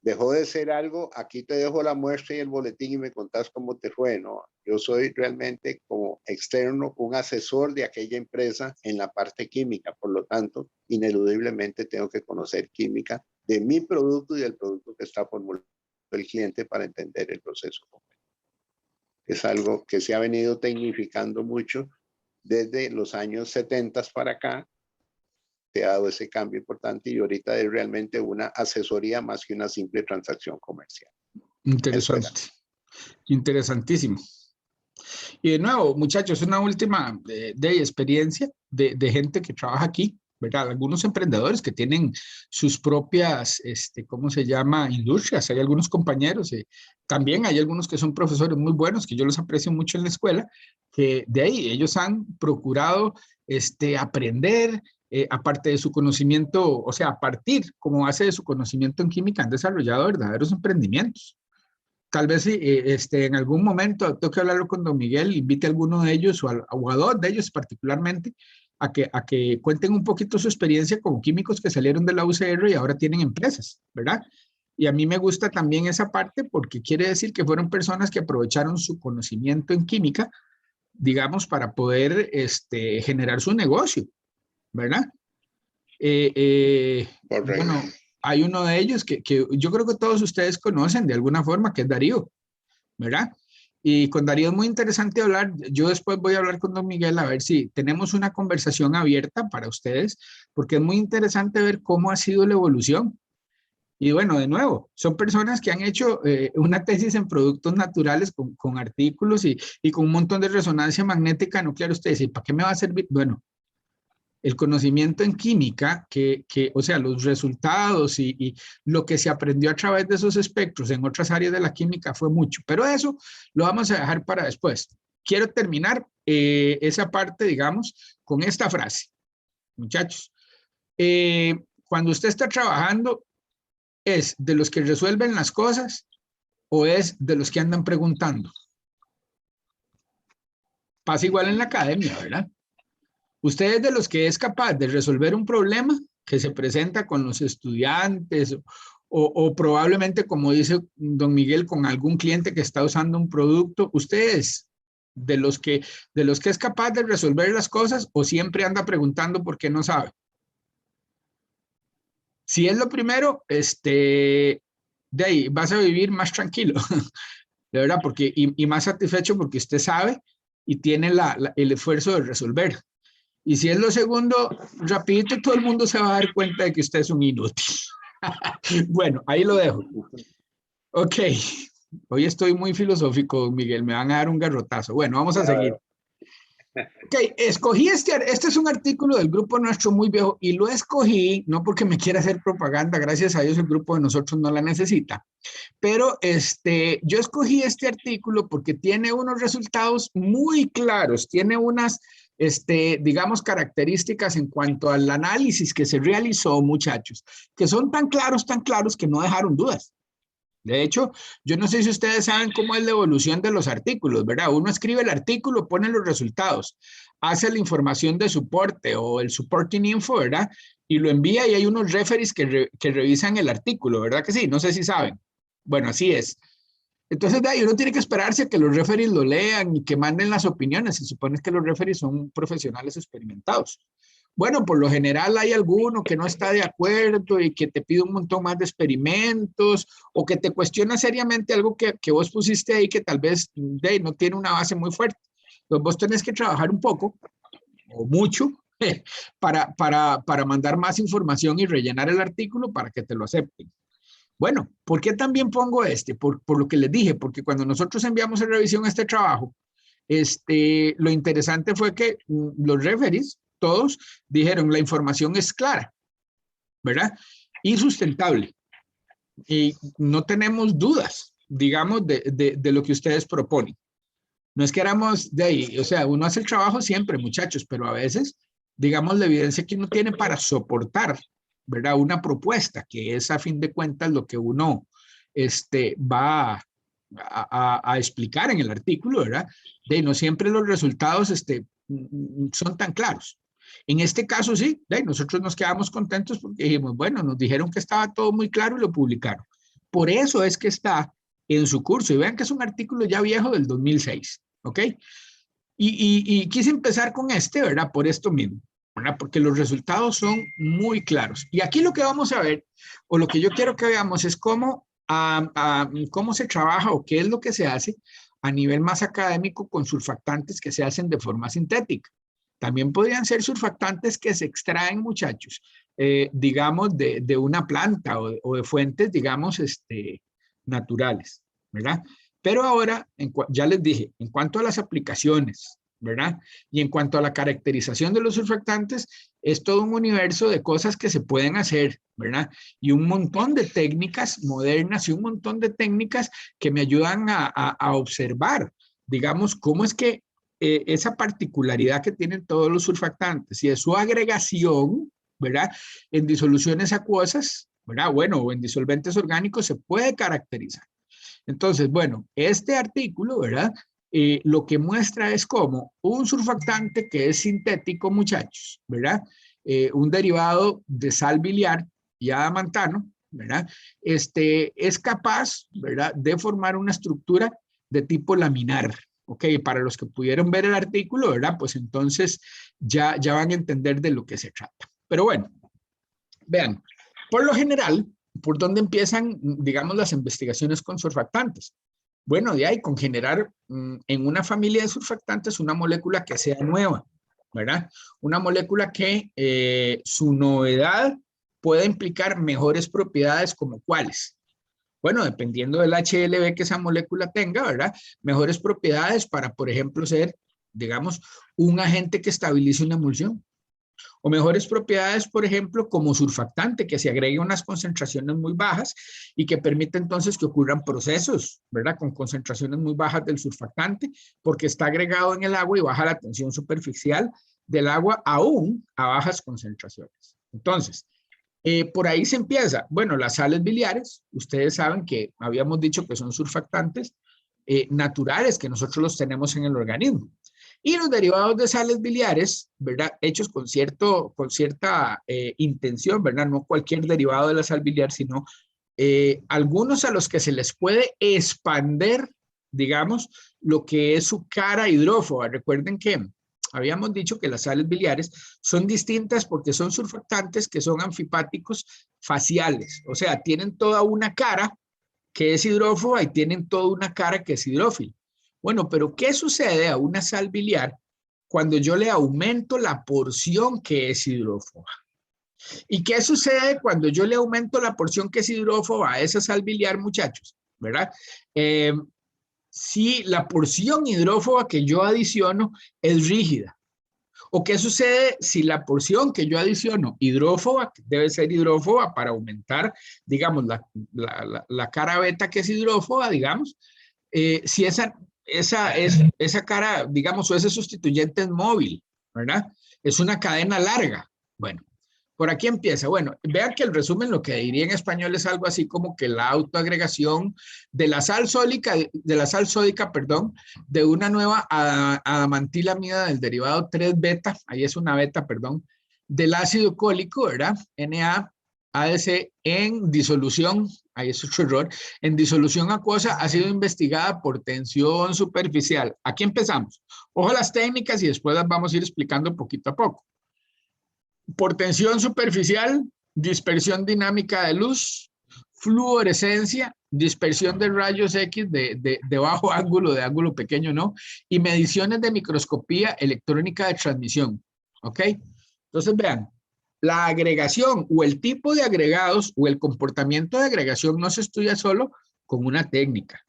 Dejó de ser algo, aquí te dejo la muestra y el boletín y me contás cómo te fue, ¿no? Yo soy realmente como externo, un asesor de aquella empresa en la parte química, por lo tanto, ineludiblemente tengo que conocer química de mi producto y del producto que está formulando el cliente para entender el proceso completo. Es algo que se ha venido tecnificando mucho desde los años 70 para acá. Se ha dado ese cambio importante y ahorita es realmente una asesoría más que una simple transacción comercial. Interesante. Interesantísimo. Y de nuevo, muchachos, una última experiencia de gente que trabaja aquí, ¿verdad? Algunos emprendedores que tienen sus propias, ¿cómo se llama?, industrias. Hay algunos compañeros, también hay algunos que son profesores muy buenos, que yo los aprecio mucho en la escuela, que de ahí ellos han procurado aprender, aparte de su conocimiento, o sea, a partir como base de su conocimiento en química, han desarrollado verdaderos emprendimientos. Tal vez en algún momento tengo que hablarlo con don Miguel, invite a alguno de ellos o a dos de ellos particularmente a que cuenten un poquito su experiencia como químicos que salieron de la UCR y ahora tienen empresas, ¿verdad? Y a mí me gusta también esa parte porque quiere decir que fueron personas que aprovecharon su conocimiento en química, digamos, para poder generar su negocio, ¿verdad? Bueno, hay uno de ellos que yo creo que todos ustedes conocen de alguna forma, que es Darío, ¿verdad? Y con Darío es muy interesante hablar. Yo después voy a hablar con don Miguel a ver si tenemos una conversación abierta para ustedes, porque es muy interesante ver cómo ha sido la evolución. Y bueno, de nuevo, son personas que han hecho una tesis en productos naturales con artículos y con un montón de resonancia magnética nuclear. Ustedes dicen, ¿para qué me va a servir? Bueno, el conocimiento en química, o sea, los resultados y lo que se aprendió a través de esos espectros en otras áreas de la química fue mucho, pero eso lo vamos a dejar para después. Quiero terminar esa parte, digamos, con esta frase. Muchachos, cuando usted está trabajando, ¿es de los que resuelven las cosas o es de los que andan preguntando? Pasa igual en la academia, ¿verdad? Usted es de los que es capaz de resolver un problema que se presenta con los estudiantes o probablemente, como dice don Miguel, con algún cliente que está usando un producto. ¿Usted es de los que es capaz de resolver las cosas o siempre anda preguntando por qué no sabe? Si es lo primero, de ahí vas a vivir más tranquilo, de verdad, porque, y más satisfecho porque usted sabe y tiene el esfuerzo de resolver. Y si es lo segundo, rapidito todo el mundo se va a dar cuenta de que usted es un inútil. Bueno, ahí lo dejo. Ok, hoy estoy muy filosófico, Miguel, me van a dar un garrotazo. Bueno, vamos a seguir. Ok, escogí este es un artículo del grupo nuestro muy viejo y lo escogí no porque me quiera hacer propaganda, gracias a Dios el grupo de nosotros no la necesita, pero yo escogí este artículo porque tiene unos resultados muy claros, tiene unas, digamos, características en cuanto al análisis que se realizó, muchachos, que son tan claros que no dejaron dudas. De hecho, yo no sé si ustedes saben cómo es la evolución de los artículos, ¿verdad? Uno escribe el artículo, pone los resultados, hace la información de soporte o el supporting info, ¿verdad? Y lo envía y hay unos referees que revisan el artículo, ¿verdad que sí? No sé si saben. Bueno, así es. Entonces, de ahí uno tiene que esperarse a que los referees lo lean y que manden las opiniones. Se supone que los referees son profesionales experimentados. Bueno, por lo general hay alguno que no está de acuerdo y que te pide un montón más de experimentos o que te cuestiona seriamente algo que vos pusiste ahí que tal vez no tiene una base muy fuerte. Entonces vos tenés que trabajar un poco o mucho para mandar más información y rellenar el artículo para que te lo acepten. Bueno, ¿por qué también pongo por lo que les dije, porque cuando nosotros enviamos a revisión este trabajo, lo interesante fue que los referees, todos, dijeron la información es clara, ¿verdad? Y sustentable. Y no tenemos dudas, digamos, de lo que ustedes proponen. No es que éramos de ahí, o sea, uno hace el trabajo siempre, muchachos, pero a veces, digamos, la evidencia que uno tiene para soportar, ¿verdad? Una propuesta, que es a fin de cuentas lo que uno va a explicar en el artículo, ¿verdad? De no siempre los resultados son tan claros. En este caso sí, nosotros nos quedamos contentos porque dijimos, bueno, nos dijeron que estaba todo muy claro y lo publicaron. Por eso es que está en su curso. Y vean que es un artículo ya viejo del 2006, ¿ok? Y quise empezar con ¿verdad? Por esto mismo, ¿verdad? Porque los resultados son muy claros. Y aquí lo que vamos a ver, o lo que yo quiero que veamos es cómo se trabaja o qué es lo que se hace a nivel más académico con surfactantes que se hacen de forma sintética. También podrían ser surfactantes que se extraen, muchachos, digamos, de una planta o de fuentes, digamos, naturales, ¿verdad? Pero ahora, ya les dije, en cuanto a las aplicaciones, ¿verdad? Y en cuanto a la caracterización de los surfactantes, es todo un universo de cosas que se pueden hacer, ¿verdad? Y un montón de técnicas modernas y un montón de técnicas que me ayudan a observar, digamos, cómo es que esa particularidad que tienen todos los surfactantes y de su agregación, ¿verdad? En disoluciones acuosas, ¿verdad? Bueno, o en disolventes orgánicos se puede caracterizar. Entonces, bueno, este artículo, ¿verdad? lo que muestra es como un surfactante que es sintético, muchachos, ¿verdad? Un derivado de sal biliar y adamantano, ¿verdad? Es capaz, ¿verdad?, de formar una estructura de tipo laminar. Ok, para los que pudieron ver el artículo, ¿verdad? Pues entonces ya van a entender de lo que se trata. Pero bueno, vean, por lo general, ¿por dónde empiezan, digamos, las investigaciones con surfactantes? Bueno, de ahí con generar en una familia de surfactantes una molécula que sea nueva, ¿verdad? Una molécula que su novedad pueda implicar mejores propiedades como cuáles. Bueno, dependiendo del HLB que esa molécula tenga, ¿verdad? Mejores propiedades para, por ejemplo, ser, digamos, un agente que estabilice una emulsión. O mejores propiedades, por ejemplo, como surfactante, que se agregue unas concentraciones muy bajas y que permite entonces que ocurran procesos, ¿verdad? Con concentraciones muy bajas del surfactante, porque está agregado en el agua y baja la tensión superficial del agua aún a bajas concentraciones. Entonces, por ahí se empieza. Bueno, las sales biliares, ustedes saben que habíamos dicho que son surfactantes naturales que nosotros los tenemos en el organismo. Y los derivados de sales biliares, ¿verdad? Hechos con cierta intención, ¿verdad? No cualquier derivado de la sal biliar, sino algunos a los que se les puede expander, digamos, lo que es su cara hidrófoba. Recuerden que habíamos dicho que las sales biliares son distintas porque son surfactantes que son anfipáticos faciales, o sea, tienen toda una cara que es hidrófoba y tienen toda una cara que es hidrófila. Bueno, pero ¿qué sucede a una sal biliar cuando yo le aumento la porción que es hidrófoba? ¿Y qué sucede cuando yo le aumento la porción que es hidrófoba a esa sal biliar, muchachos? ¿Verdad? Si la porción hidrófoba que yo adiciono es rígida. ¿O qué sucede si la porción que yo adiciono hidrófoba, debe ser hidrófoba para aumentar, digamos, la cara beta que es hidrófoba, digamos, si esa cara, digamos, o ese sustituyente es móvil, ¿verdad? Es una cadena larga. Bueno, por aquí empieza. Bueno, vean que el resumen lo que diría en español es algo así como que la autoagregación de la sal sódica, perdón, de una nueva adamantilamida del derivado 3-beta, ahí es una beta, perdón, del ácido cólico, ¿verdad? NAADC en disolución, ahí es otro error, en disolución acuosa ha sido investigada por tensión superficial. Aquí empezamos. Ojo las técnicas y después las vamos a ir explicando poquito a poco. Por tensión superficial, dispersión dinámica de luz, fluorescencia, dispersión de rayos X de bajo ángulo, de ángulo pequeño, ¿no? Y mediciones de microscopía electrónica de transmisión, ¿ok? Entonces, vean, la agregación o el tipo de agregados o el comportamiento de agregación no se estudia solo con una técnica.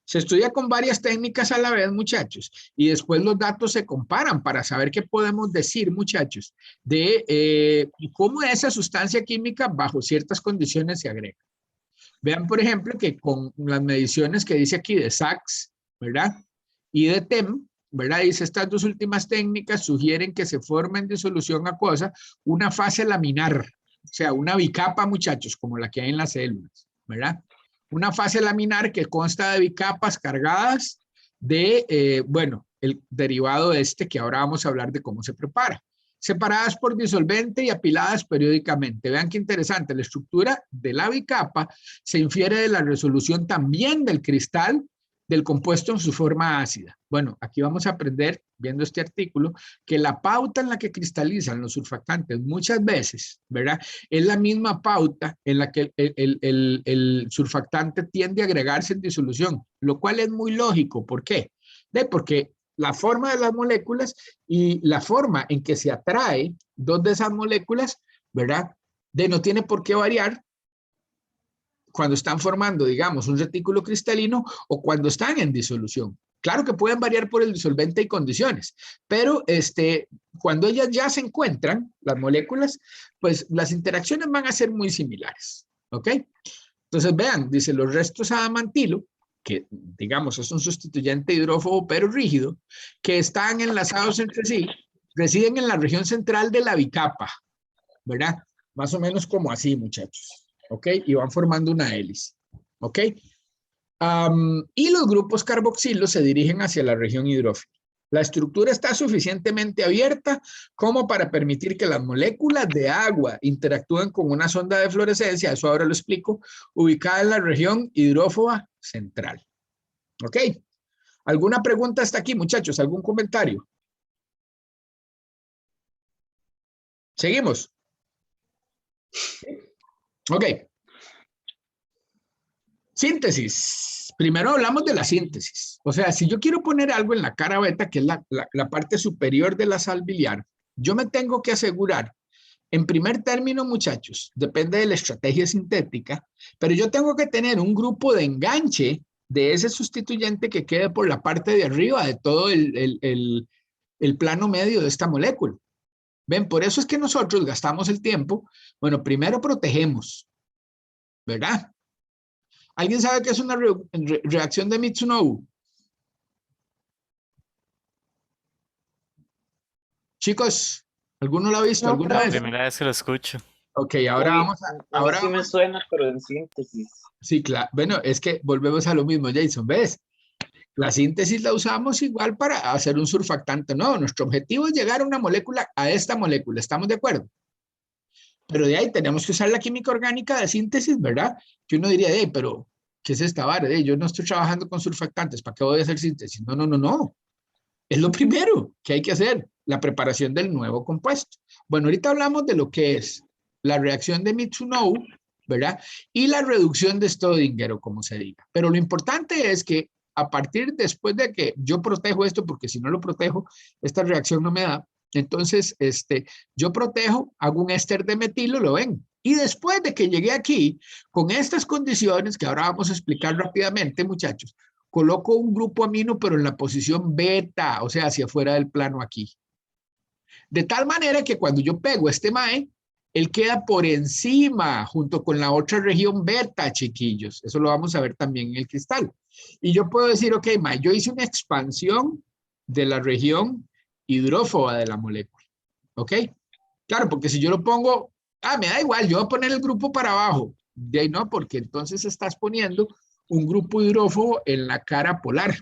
Se estudia con varias técnicas a la vez, muchachos, y después los datos se comparan para saber qué podemos decir, muchachos, de cómo esa sustancia química bajo ciertas condiciones se agrega. Vean, por ejemplo, que con las mediciones que dice aquí de Sachs, ¿verdad? Y de TEM, ¿verdad? Dice, estas dos últimas técnicas sugieren que se forma en disolución acuosa una fase laminar, o sea, una bicapa, muchachos, como la que hay en las células, ¿verdad? Una fase laminar que consta de bicapas cargadas de, bueno, el derivado de este que ahora vamos a hablar de cómo se prepara. Separadas por disolvente y apiladas periódicamente. Vean qué interesante, la estructura de la bicapa se infiere de la resolución también del cristal del compuesto en su forma ácida. Bueno, aquí vamos a aprender, viendo este artículo, que la pauta en la que cristalizan los surfactantes muchas veces, ¿verdad? Es la misma pauta en la que el surfactante tiende a agregarse en disolución, lo cual es muy lógico. ¿Por qué? Porque la forma de las moléculas y la forma en que se atrae dos de esas moléculas, ¿verdad? No tiene por qué variar cuando están formando, digamos, un retículo cristalino o cuando están en disolución. Claro que pueden variar por el disolvente y condiciones, pero cuando ellas ya se encuentran, las moléculas, pues las interacciones van a ser muy similares, ¿ok? Entonces vean, dice los restos adamantilo, que digamos es un sustituyente hidrófobo pero rígido, que están enlazados entre sí, residen en la región central de la bicapa, ¿verdad? Más o menos como así, muchachos. ¿Ok? Y van formando una hélice. ¿Ok? Y los grupos carboxilos se dirigen hacia la región hidrófila. La estructura está suficientemente abierta como para permitir que las moléculas de agua interactúen con una sonda de fluorescencia, eso ahora lo explico, ubicada en la región hidrófoba central. ¿Ok? ¿Alguna pregunta hasta aquí, muchachos? ¿Algún comentario? ¿Seguimos? Ok. Síntesis. Primero hablamos de la síntesis. O sea, si yo quiero poner algo en la cara beta, que es la parte superior de la sal biliar, yo me tengo que asegurar, en primer término, muchachos, depende de la estrategia sintética, pero yo tengo que tener un grupo de enganche de ese sustituyente que quede por la parte de arriba de todo el plano medio de esta molécula. ¿Ven? Por eso es que nosotros gastamos el tiempo. Bueno, primero protegemos, ¿verdad? ¿Alguien sabe qué es una reacción de Mitsunobu? Chicos, ¿alguno lo ha visto No, alguna vez? Primera vez que lo escucho. Ok, ahora Uy, vamos a mí sí me suena, pero en síntesis. Sí, claro. Bueno, es que volvemos a lo mismo, Jason, ¿ves? La síntesis la usamos igual para hacer un surfactante. No, nuestro objetivo es llegar a una molécula, a esta molécula, ¿estamos de acuerdo? Pero de ahí tenemos que usar la química orgánica de síntesis, ¿verdad? Que uno diría, pero ¿qué es esta vara? Yo no estoy trabajando con surfactantes, ¿para qué voy a hacer síntesis? No, no, no, no. Es lo primero que hay que hacer, la preparación del nuevo compuesto. Bueno, ahorita hablamos de lo que es la reacción de Mitsunobu, ¿verdad? Y la reducción de Staudinger, o como se diga. Pero lo importante es que a partir después de que yo protejo esto, porque si no lo protejo, esta reacción no me da. Entonces, yo protejo, hago un éster de metilo, ¿lo ven? Y después de que llegué aquí, con estas condiciones que ahora vamos a explicar rápidamente, muchachos, coloco un grupo amino, pero en la posición beta, o sea, hacia afuera del plano aquí. De tal manera que cuando yo pego este mae, él queda por encima, junto con la otra región beta, chiquillos. Eso lo vamos a ver también en el cristal. Y yo puedo decir, ok, mae, yo hice una expansión de la región hidrófoba de la molécula. ¿Ok? Claro, porque si yo lo pongo, me da igual, yo voy a poner el grupo para abajo. De ahí no, porque entonces estás poniendo un grupo hidrófobo en la cara polar.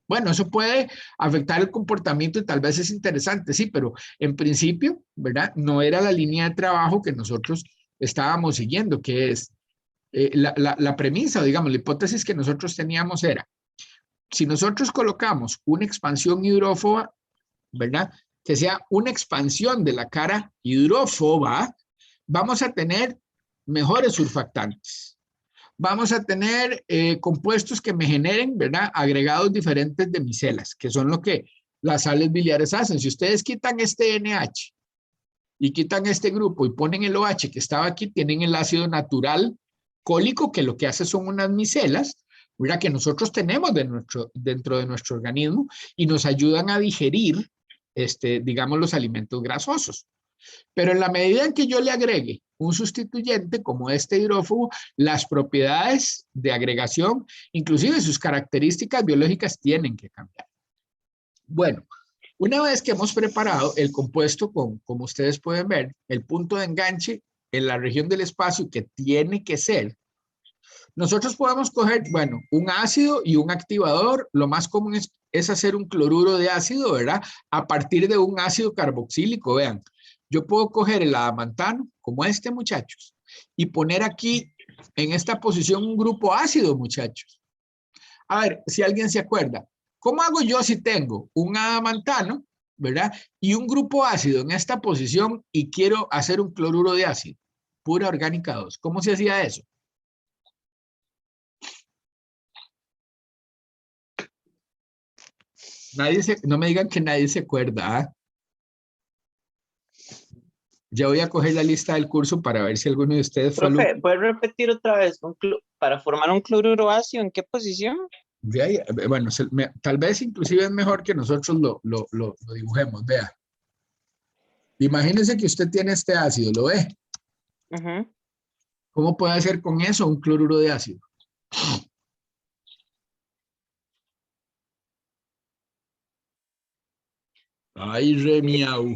Bueno, eso puede afectar el comportamiento y tal vez es interesante, sí, pero en principio, ¿verdad? No era la línea de trabajo que nosotros estábamos siguiendo, que es la premisa, digamos, la hipótesis que nosotros teníamos era, si nosotros colocamos una expansión hidrófoba, ¿verdad? Que sea una expansión de la cara hidrófoba, vamos a tener mejores surfactantes. Vamos a tener compuestos que me generen, ¿verdad? Agregados diferentes de micelas, que son lo que las sales biliares hacen. Si ustedes quitan este NH y quitan este grupo y ponen el OH que estaba aquí, tienen el ácido natural cólico, que lo que hace son unas micelas, ¿verdad? Que nosotros tenemos dentro de nuestro organismo y nos ayudan a digerir, digamos, los alimentos grasosos. Pero en la medida en que yo le agregue un sustituyente como este hidrófobo, las propiedades de agregación, inclusive sus características biológicas, tienen que cambiar. Bueno, una vez que hemos preparado el compuesto como ustedes pueden ver, el punto de enganche en la región del espacio que tiene que ser, nosotros podemos coger, bueno, un ácido y un activador. Lo más común es hacer un cloruro de ácido, ¿verdad? A partir de un ácido carboxílico, vean. Yo puedo coger el adamantano, como este, muchachos, y poner aquí, en esta posición, un grupo ácido, muchachos. A ver, si alguien se acuerda, ¿cómo hago yo si tengo un adamantano, ¿verdad? Y un grupo ácido en esta posición y quiero hacer un cloruro de ácido? Pura orgánica 2. ¿Cómo se hacía eso? No me digan que nadie se acuerda, ¿eh? Ya voy a coger la lista del curso para ver si alguno de ustedes fue Profe, ¿puede repetir otra vez? Para formar un cloruro ácido, ¿en qué posición? Bueno, tal vez inclusive es mejor que nosotros lo dibujemos, vea. Imagínense que usted tiene este ácido, ¿lo ve? ¿Cómo puede hacer con eso un cloruro de ácido? Ay, re miau.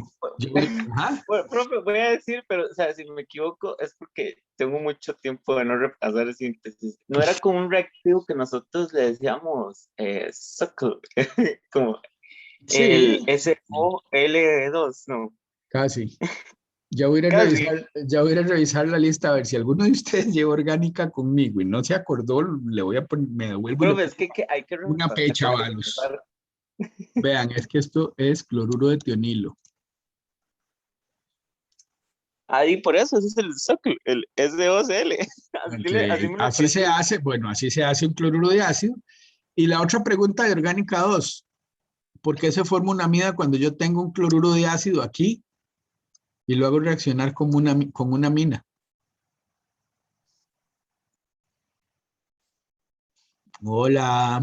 Ajá. Bueno, profe, voy a decir, pero, o sea, si me equivoco es porque tengo mucho tiempo de no repasar síntesis. No era como un reactivo que nosotros le decíamos suckle, como el Sí, SOL2, ¿no? casi. Ya voy a ir a Casi. revisar, ya voy a ir a revisar la lista a ver si alguno de ustedes lleva orgánica conmigo y no se acordó, le voy a poner, me devuelvo y le Profe, pongo es que hay que una repasar, P, me toca chavalos. repasar. Vean, es que esto es cloruro de tionilo. Ahí por eso, ese es el suckle, el SOCl. Ok, Así me lo así se aprendí. hace, bueno, así se hace un cloruro de ácido. Y la otra pregunta de orgánica 2, ¿por qué se forma una amida cuando yo tengo un cloruro de ácido aquí y lo hago reaccionar con una amina? Hola.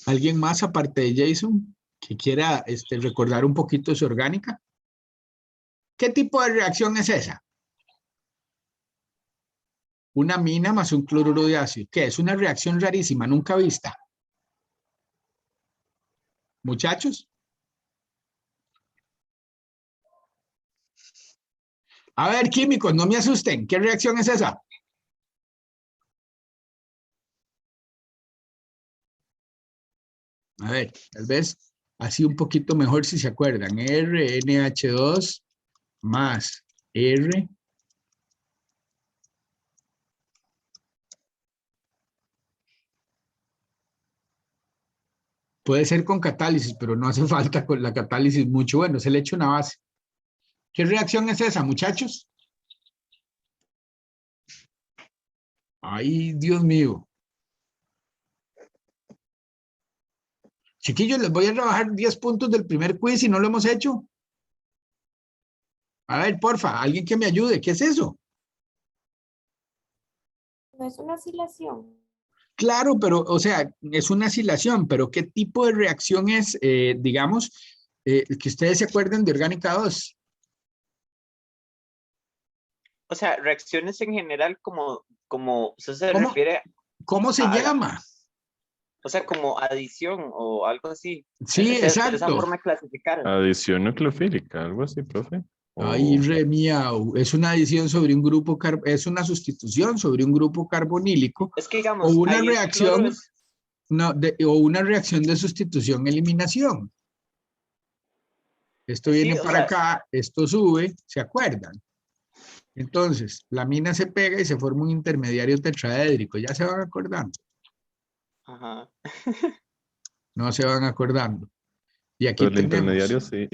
¿Alguien más aparte de Jason que quiera recordar un poquito su orgánica? ¿Qué tipo de reacción es esa? Una amina más un cloruro de ácido. ¿Qué es? Una reacción rarísima, nunca vista. Muchachos. A ver, químicos, no me asusten. ¿Qué reacción es esa? A ver, tal vez así un poquito mejor si se acuerdan. RNH2 más R. Puede ser con catálisis, pero no hace falta con la catálisis mucho. Bueno, se le echa una base. ¿Qué reacción es esa, muchachos? Ay, Dios mío. Chiquillos, les voy a rebajar 10 puntos del primer quiz y no lo hemos hecho. A ver, porfa, alguien que me ayude. ¿Qué es eso? No es una oscilación. Claro, pero, o sea, es una acilación, pero ¿qué tipo de reacción es, digamos, que ustedes se acuerden de orgánica 2? O sea, reacciones en general como usted se ¿Cómo, refiere cómo se a, llama? o sea, como adición o algo así. Sí, De esa exacto. forma de clasificar. Adición nucleofílica, algo así, profe. Ay, O re miau. Es una adición sobre un grupo, es una sustitución sobre un grupo carbonílico Es que o digamos, una ahí el cloro reacción, es, no, o una reacción de sustitución-eliminación. Esto sí, viene o para sea, acá, esto sube, ¿se acuerdan? Entonces, la mina se pega y se forma un intermediario tetraédrico. ¿Ya se van acordando? ajá. No se van acordando. Y aquí pues el intermediario tenemos. sí.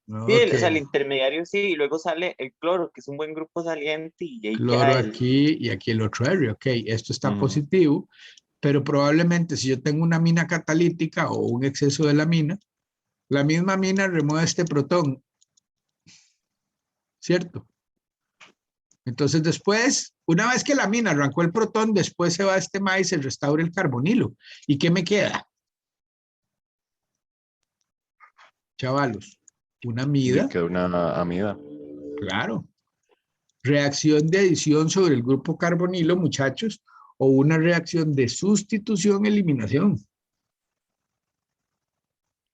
Sí, Ok, o sea, el intermediario sí, y luego sale el cloro, que es un buen grupo saliente, y ahí cloro queda aquí y aquí el otro ario. Ok, esto está Ujú. positivo, pero probablemente si yo tengo una mina catalítica o un exceso de la misma mina remueve este protón, ¿cierto? Entonces después, una vez que la mina arrancó el protón, después se va este maíz y se restaura el carbonilo. ¿Y qué me queda? Chavalos, una Y amida, queda una amida. claro. Reacción de adición sobre el grupo carbonilo, muchachos, o una reacción de sustitución-eliminación.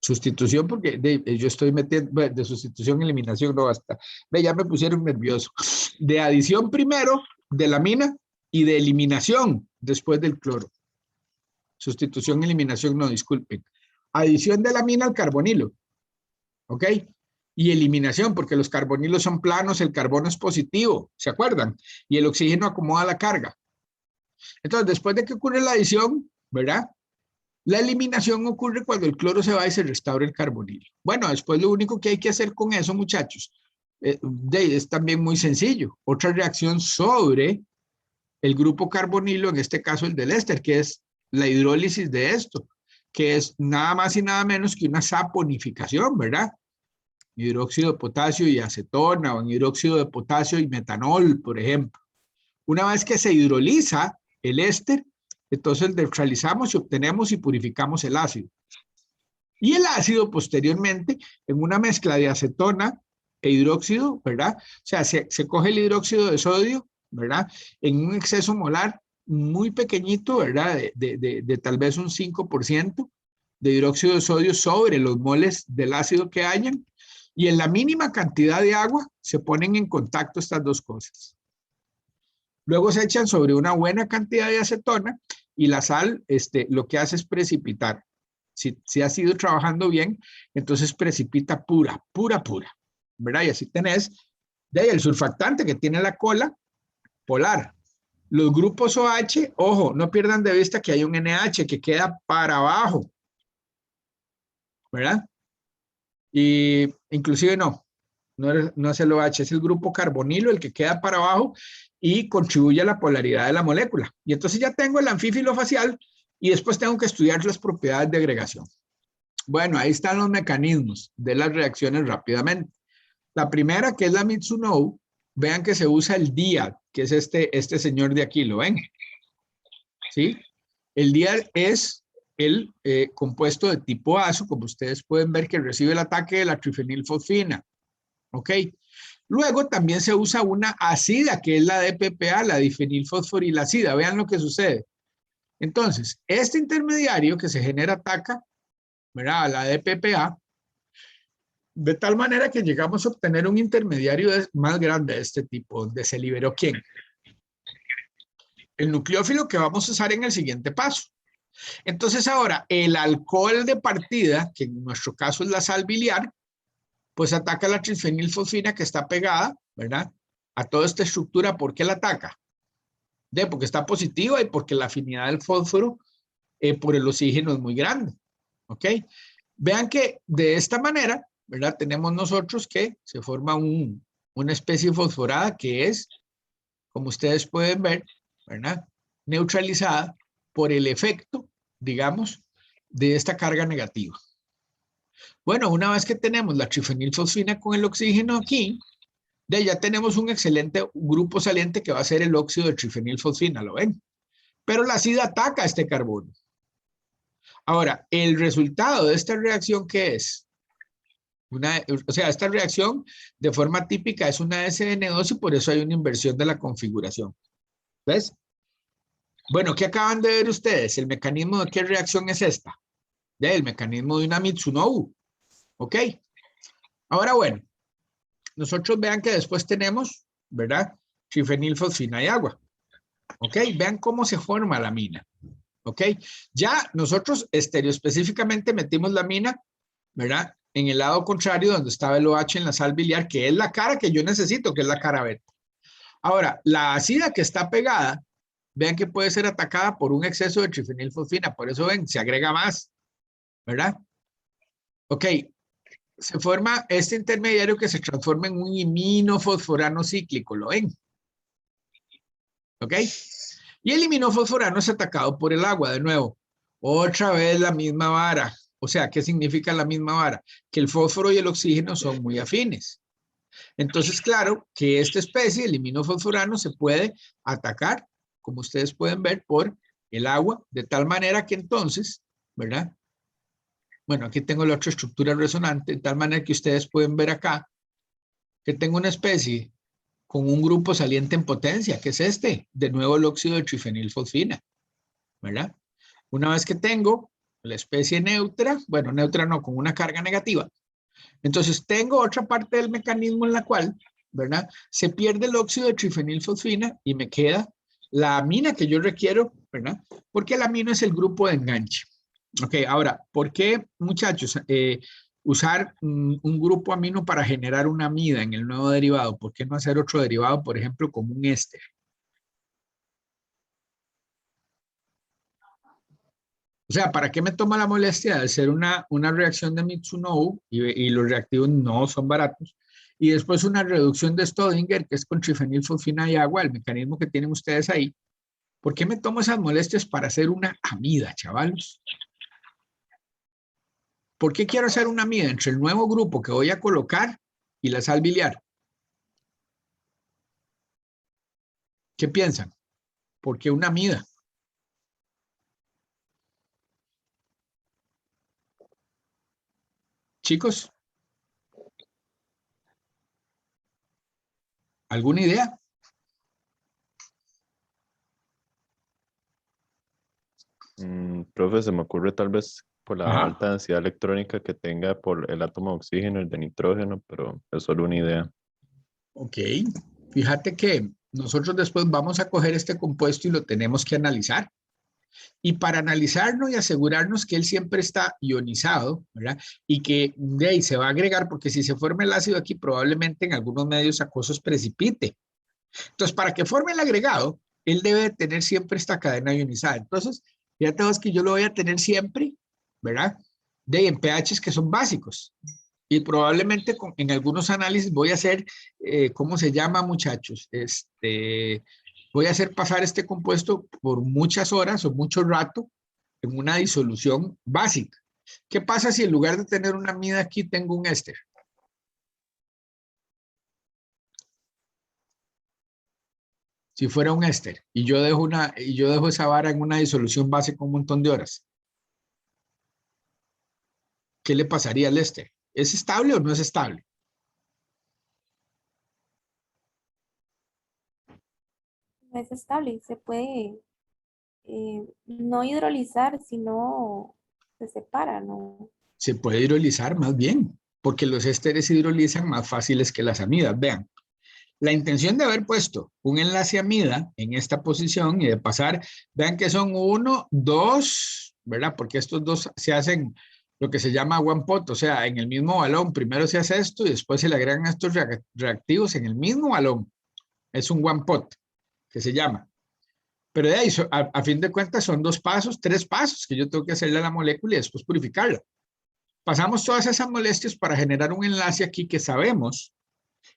Sustitución porque yo estoy metiendo, de sustitución-eliminación no basta. Ve, ya me pusieron nervioso. De adición primero, de la mina, y de eliminación después del cloro. Sustitución-eliminación, no, disculpen. Adición de la mina al carbonilo, ¿ok? Y eliminación, porque los carbonilos son planos, el carbono es positivo, ¿se acuerdan? Y el oxígeno acomoda la carga. Entonces, después de que ocurre la adición, ¿verdad? La eliminación ocurre cuando el cloro se va y se restaura el carbonilo. Bueno, después lo único que hay que hacer con eso, muchachos, es también muy sencillo. Otra reacción sobre el grupo carbonilo, en este caso el del éster, que es la hidrólisis de esto, que es nada más y nada menos que una saponificación, ¿verdad? Hidróxido de potasio y acetona, o en hidróxido de potasio y metanol, por ejemplo. Una vez que se hidroliza el éster, entonces neutralizamos y obtenemos y purificamos el ácido. Y el ácido posteriormente, en una mezcla de acetona e hidróxido, ¿verdad? O sea, se coge el hidróxido de sodio, ¿verdad? En un exceso molar muy pequeñito, ¿verdad? De tal vez un 5%, de hidróxido de sodio sobre los moles del ácido que hayan, y en la mínima cantidad de agua se ponen en contacto estas dos cosas. Luego se echan sobre una buena cantidad de acetona y la sal lo que hace es precipitar. Si has ido trabajando bien, entonces precipita pura, ¿verdad? Y así tenés de ahí el surfactante que tiene la cola polar. Los grupos OH, ojo, no pierdan de vista que hay un NH que queda para abajo, ¿verdad? Y inclusive no es el OH, es el grupo carbonilo el que queda para abajo y contribuye a la polaridad de la molécula. Y entonces ya tengo el anfífilo facial y después tengo que estudiar las propiedades de agregación. Bueno, ahí están los mecanismos de las reacciones rápidamente. La primera, que es la Mitsuno, vean que se usa el diad, que es este señor de aquí, ¿lo ven? ¿Sí? El diad es el compuesto de tipo azo, como ustedes pueden ver que recibe el ataque de la trifenilfosfina. ¿Ok? Luego también se usa una acida, que es la DPPA, la difenilfosforilacida. Vean lo que sucede. Entonces, este intermediario que se genera ataca, ¿verdad?, la DPPA, de tal manera que llegamos a obtener un intermediario más grande de este tipo, donde se liberó ¿quién? El nucleófilo que vamos a usar en el siguiente paso. Entonces ahora, el alcohol de partida, que en nuestro caso es la sal biliar, pues ataca la trifenilfosfina que está pegada, ¿verdad?, a toda esta estructura. ¿Por qué la ataca? Porque está positiva y porque la afinidad del fósforo por el oxígeno es muy grande. ¿Ok? Vean que de esta manera, ¿verdad?, tenemos nosotros que se forma una especie fosforada que es, como ustedes pueden ver, ¿verdad?, neutralizada por el efecto, digamos, de esta carga negativa. Bueno, una vez que tenemos la trifenilfosfina con el oxígeno aquí, ya tenemos un excelente grupo saliente que va a ser el óxido de trifenilfosfina, ¿lo ven? Pero la acida ataca a este carbono. Ahora, el resultado de esta reacción, ¿qué es? O sea, esta reacción de forma típica es una SN2 y por eso hay una inversión de la configuración. ¿Ves? Bueno, ¿qué acaban de ver ustedes? ¿El mecanismo de qué reacción es esta? El mecanismo de una Mitsuno. ¿Ok? Ahora, bueno, nosotros vean que después tenemos, ¿verdad?, trifenilfosfina y agua. ¿Ok? Vean cómo se forma la mina. ¿Ok? Ya nosotros estereoespecíficamente metimos la mina, ¿verdad?, en el lado contrario donde estaba el OH en la sal biliar, que es la cara que yo necesito, que es la cara beta. Ahora, la ácida que está pegada, vean que puede ser atacada por un exceso de trifenilfosfina, por eso ven, se agrega más, ¿verdad? Ok, se forma este intermediario que se transforma en un iminofosforano cíclico, ¿lo ven? ¿Ok? Y el iminofosforano es atacado por el agua, de nuevo. Otra vez la misma vara. O sea, ¿qué significa la misma vara? Que el fósforo y el oxígeno son muy afines. Entonces, claro, que esta especie, el iminofosforano, se puede atacar, como ustedes pueden ver, por el agua, de tal manera que entonces, ¿verdad? Bueno, aquí tengo la otra estructura resonante, de tal manera que ustedes pueden ver acá que tengo una especie con un grupo saliente en potencia, que es este, de nuevo el óxido de trifenilfosfina, ¿verdad? Una vez que tengo la especie neutra, bueno, neutra no, con una carga negativa, entonces tengo otra parte del mecanismo en la cual, ¿verdad?, se pierde el óxido de trifenilfosfina y me queda la amina que yo requiero, ¿verdad? Porque el amino es el grupo de enganche. Ok, ahora, ¿por qué, muchachos, usar un grupo amino para generar una amida en el nuevo derivado? ¿Por qué no hacer otro derivado, por ejemplo, como un éster? O sea, ¿para qué me toma la molestia de hacer una reacción de Mitsuno y los reactivos no son baratos? Y después una reducción de Staudinger, que es con trifenilfosfina y agua, el mecanismo que tienen ustedes ahí. ¿Por qué me tomo esas molestias para hacer una amida, chavalos? ¿Por qué quiero hacer una amida entre el nuevo grupo que voy a colocar y la sal biliar? ¿Qué piensan? ¿Por qué una amida? Chicos, ¿alguna idea? Profe, se me ocurre tal vez por la Ajá. alta densidad electrónica que tenga por el átomo de oxígeno y el de nitrógeno, pero es solo una idea. Ok. Fíjate que nosotros después vamos a coger este compuesto y lo tenemos que analizar. Y para analizarlo y asegurarnos que él siempre está ionizado, ¿verdad? Y que de ahí se va a agregar, porque si se forma el ácido aquí, probablemente en algunos medios acuosos precipite. Entonces, para que forme el agregado, él debe tener siempre esta cadena ionizada. Entonces, fíjate vos que yo lo voy a tener siempre, ¿verdad? En pHs que son básicos. Y probablemente en algunos análisis voy a hacer, ¿cómo se llama, muchachos? Voy a hacer pasar este compuesto por muchas horas o mucho rato en una disolución básica. ¿Qué pasa si en lugar de tener una amida aquí tengo un éster? Si fuera un éster y yo dejo esa vara en una disolución básica un montón de horas, ¿qué le pasaría al éster? ¿Es estable o no es estable? No es estable, se puede no hidrolizar, sino se separa, ¿no? Se puede hidrolizar más bien, porque los ésteres se hidrolizan más fáciles que las amidas. Vean, la intención de haber puesto un enlace amida en esta posición y de pasar, vean que son 1, 2, ¿verdad? Porque estos dos se hacen lo que se llama one pot, o sea, en el mismo balón. Primero se hace esto y después se le agregan estos reactivos en el mismo balón. Es un one pot que se llama. Pero de ahí, a fin de cuentas, son 2 pasos, 3 pasos que yo tengo que hacerle a la molécula y después purificarla. Pasamos todas esas molestias para generar un enlace aquí que sabemos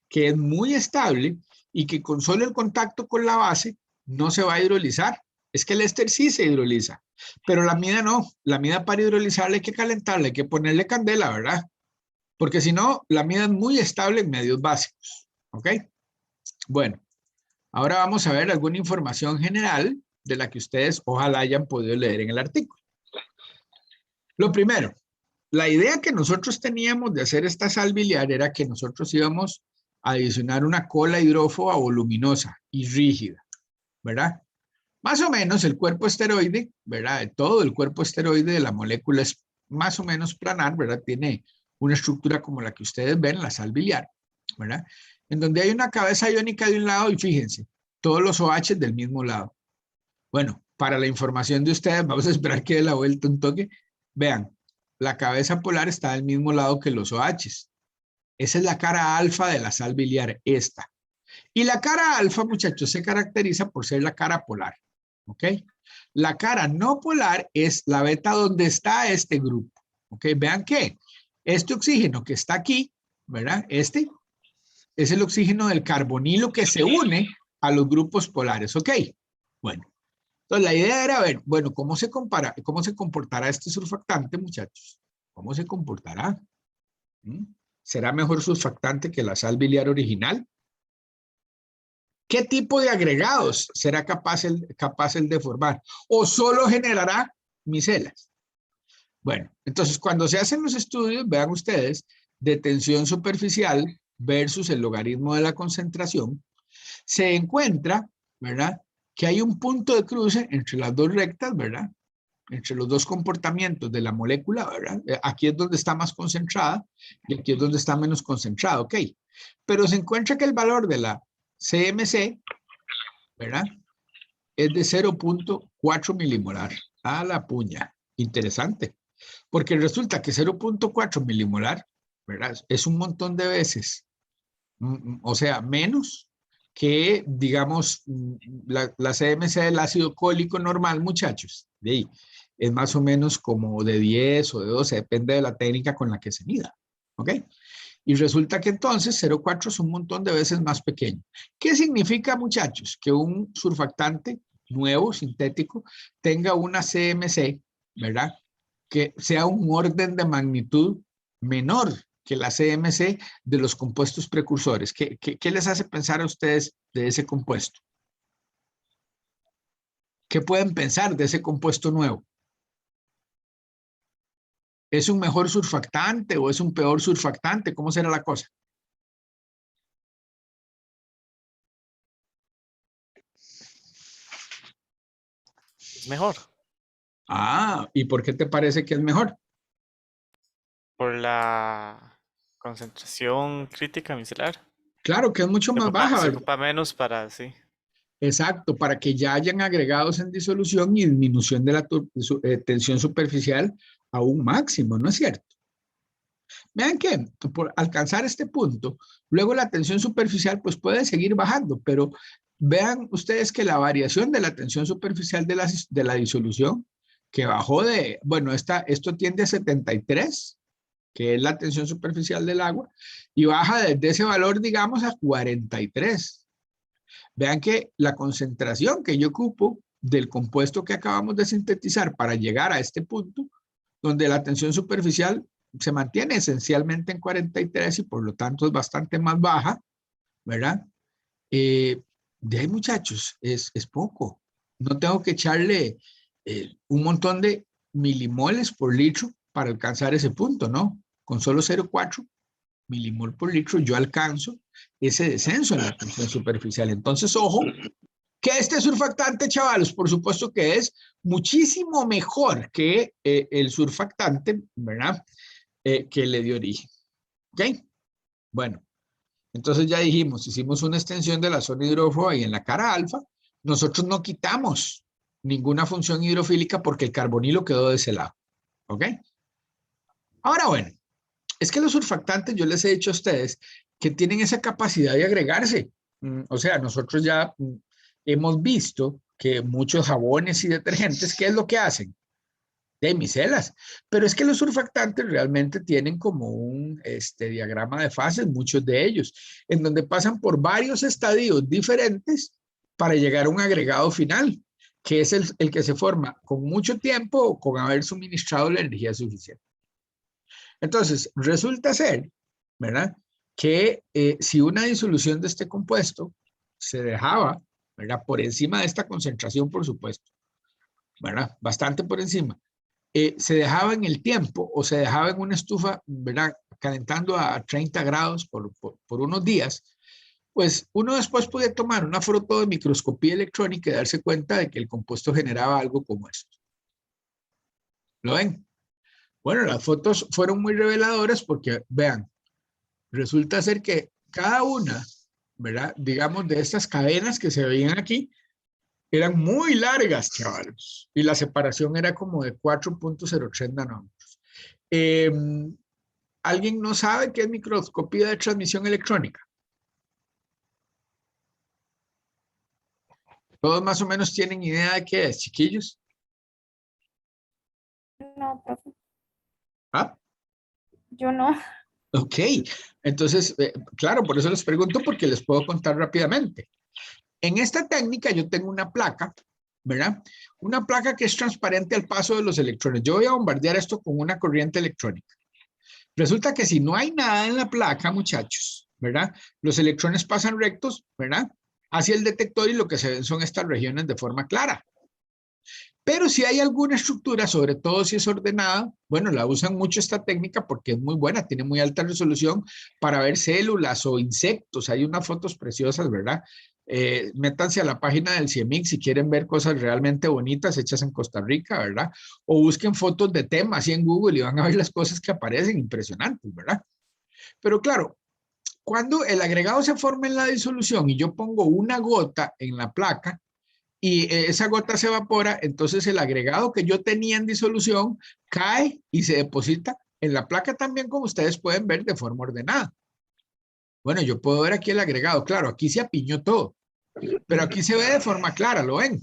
que es muy estable y que con solo el contacto con la base no se va a hidrolizar. Es que el éster sí se hidroliza, pero la amida no. La amida para hidrolizarla hay que calentarla, hay que ponerle candela, ¿verdad? Porque si no, la amida es muy estable en medios básicos. ¿Ok? Bueno, ahora vamos a ver alguna información general de la que ustedes ojalá hayan podido leer en el artículo. Lo primero, la idea que nosotros teníamos de hacer esta sal biliar era que nosotros íbamos a adicionar una cola hidrófoba voluminosa y rígida, ¿verdad? Más o menos el cuerpo esteroide, ¿verdad? Todo el cuerpo esteroide de la molécula es más o menos planar, ¿verdad? Tiene una estructura como la que ustedes ven, la sal biliar, ¿verdad? En donde hay una cabeza iónica de un lado y fíjense, todos los OH del mismo lado. Bueno, para la información de ustedes, vamos a esperar que dé la vuelta un toque. Vean, la cabeza polar está del mismo lado que los OHs. Esa es la cara alfa de la sal biliar, esta. Y la cara alfa, muchachos, se caracteriza por ser la cara polar. ¿Ok? La cara no polar es la beta donde está este grupo. ¿Ok? Vean que este oxígeno que está aquí, ¿verdad? Este es el oxígeno del carbonilo que se une a los grupos polares. ¿Ok? Bueno. Entonces, la idea era ver, bueno, cómo se comportará este surfactante, muchachos. ¿Cómo se comportará? ¿Mm? ¿Será mejor surfactante que la sal biliar original? ¿Qué tipo de agregados será capaz el de formar? ¿O solo generará micelas? Bueno, entonces cuando se hacen los estudios, vean ustedes, de tensión superficial versus el logaritmo de la concentración, se encuentra, ¿verdad? Que hay un punto de cruce entre las dos rectas, ¿verdad? Entre los dos comportamientos de la molécula, ¿verdad? Aquí es donde está más concentrada y aquí es donde está menos concentrada, ¿ok? Pero se encuentra que el valor de la CMC, ¿verdad? Es de 0.4 milimolar. A la puña. Interesante. Porque resulta que 0.4 milimolar, ¿verdad? Es un montón de veces. O sea, menos que, digamos, la CMC del ácido cólico normal, muchachos. De ahí, es más o menos como de 10 o de 12, depende de la técnica con la que se mida. ¿Ok? Y resulta que entonces 0,4 es un montón de veces más pequeño. ¿Qué significa, muchachos? Que un surfactante nuevo, sintético, tenga una CMC, ¿verdad? Que sea un orden de magnitud menor que la CMC de los compuestos precursores. ¿Qué les hace pensar a ustedes de ese compuesto? ¿Qué pueden pensar de ese compuesto nuevo? ¿Es un mejor surfactante o es un peor surfactante? ¿Cómo será la cosa? Es mejor. Ah, ¿y por qué te parece que es mejor? Por la concentración crítica micelar. Claro que es mucho más baja, Se ¿verdad? ocupa menos para, sí. Exacto, para que ya hayan agregados en disolución y disminución de la tensión superficial a un máximo, ¿no es cierto? Vean que por alcanzar este punto, luego la tensión superficial pues puede seguir bajando, pero vean ustedes que la variación de la tensión superficial de la disolución, que bajó de, bueno, esto tiende a 73, que es la tensión superficial del agua, y baja desde ese valor, digamos, a 43. Vean que la concentración que yo ocupo del compuesto que acabamos de sintetizar para llegar a este punto, donde la tensión superficial se mantiene esencialmente en 43 y por lo tanto es bastante más baja, ¿verdad? De ahí, muchachos, es poco. No tengo que echarle un montón de milimoles por litro para alcanzar ese punto, ¿no? Con solo 0,4 milimol por litro yo alcanzo ese descenso en la tensión superficial. Entonces, ojo, que este surfactante, chavalos, por supuesto que es muchísimo mejor que el surfactante, ¿verdad? Que le dio origen. ¿Ok? Bueno, entonces ya dijimos, hicimos una extensión de la zona hidrófoba y en la cara alfa, nosotros no quitamos ninguna función hidrofílica porque el carbonilo quedó de ese lado. ¿Ok? Ahora, bueno, es que los surfactantes, yo les he dicho a ustedes, que tienen esa capacidad de agregarse. O sea, nosotros ya hemos visto que muchos jabones y detergentes, ¿qué es lo que hacen? De micelas. Pero es que los surfactantes realmente tienen como un diagrama de fases, muchos de ellos, en donde pasan por varios estadios diferentes para llegar a un agregado final, que es el que se forma con mucho tiempo o con haber suministrado la energía suficiente. Entonces, resulta ser, ¿verdad? Que si una disolución de este compuesto se dejaba, ¿verdad? Por encima de esta concentración, por supuesto, ¿verdad? Bastante por encima. Se dejaba en el tiempo o se dejaba en una estufa, ¿verdad? Calentando a 30 grados por unos días, pues uno después podía tomar una foto de microscopía electrónica y darse cuenta de que el compuesto generaba algo como esto. ¿Lo ven? Bueno, las fotos fueron muy reveladoras porque, vean, resulta ser que cada una, ¿verdad? Digamos, de estas cadenas que se veían aquí, eran muy largas, chavales. Y la separación era como de 4.03 nanómetros. ¿Alguien no sabe qué es microscopía de transmisión electrónica? ¿Todos más o menos tienen idea de qué es, chiquillos? No, profe, ¿Ah? yo no. Ok, entonces, claro, por eso les pregunto porque les puedo contar rápidamente. En esta técnica yo tengo una placa, ¿verdad? Una placa que es transparente al paso de los electrones. Yo voy a bombardear esto con una corriente electrónica. Resulta que si no hay nada en la placa, muchachos, ¿verdad? Los electrones pasan rectos, ¿verdad? Hacia el detector y lo que se ven son estas regiones de forma clara. Pero si hay alguna estructura, sobre todo si es ordenada, bueno, la usan mucho esta técnica porque es muy buena, tiene muy alta resolución para ver células o insectos. Hay unas fotos preciosas, ¿verdad? Métanse a la página del CIEMIC si quieren ver cosas realmente bonitas hechas en Costa Rica, ¿verdad? O busquen fotos de temas así en Google y van a ver las cosas que aparecen impresionantes, ¿verdad? Pero claro, cuando el agregado se forma en la disolución y yo pongo una gota en la placa, y esa gota se evapora, entonces el agregado que yo tenía en disolución cae y se deposita en la placa también, como ustedes pueden ver, de forma ordenada. Bueno, yo puedo ver aquí el agregado, claro, aquí se apiñó todo, pero aquí se ve de forma clara, ¿lo ven?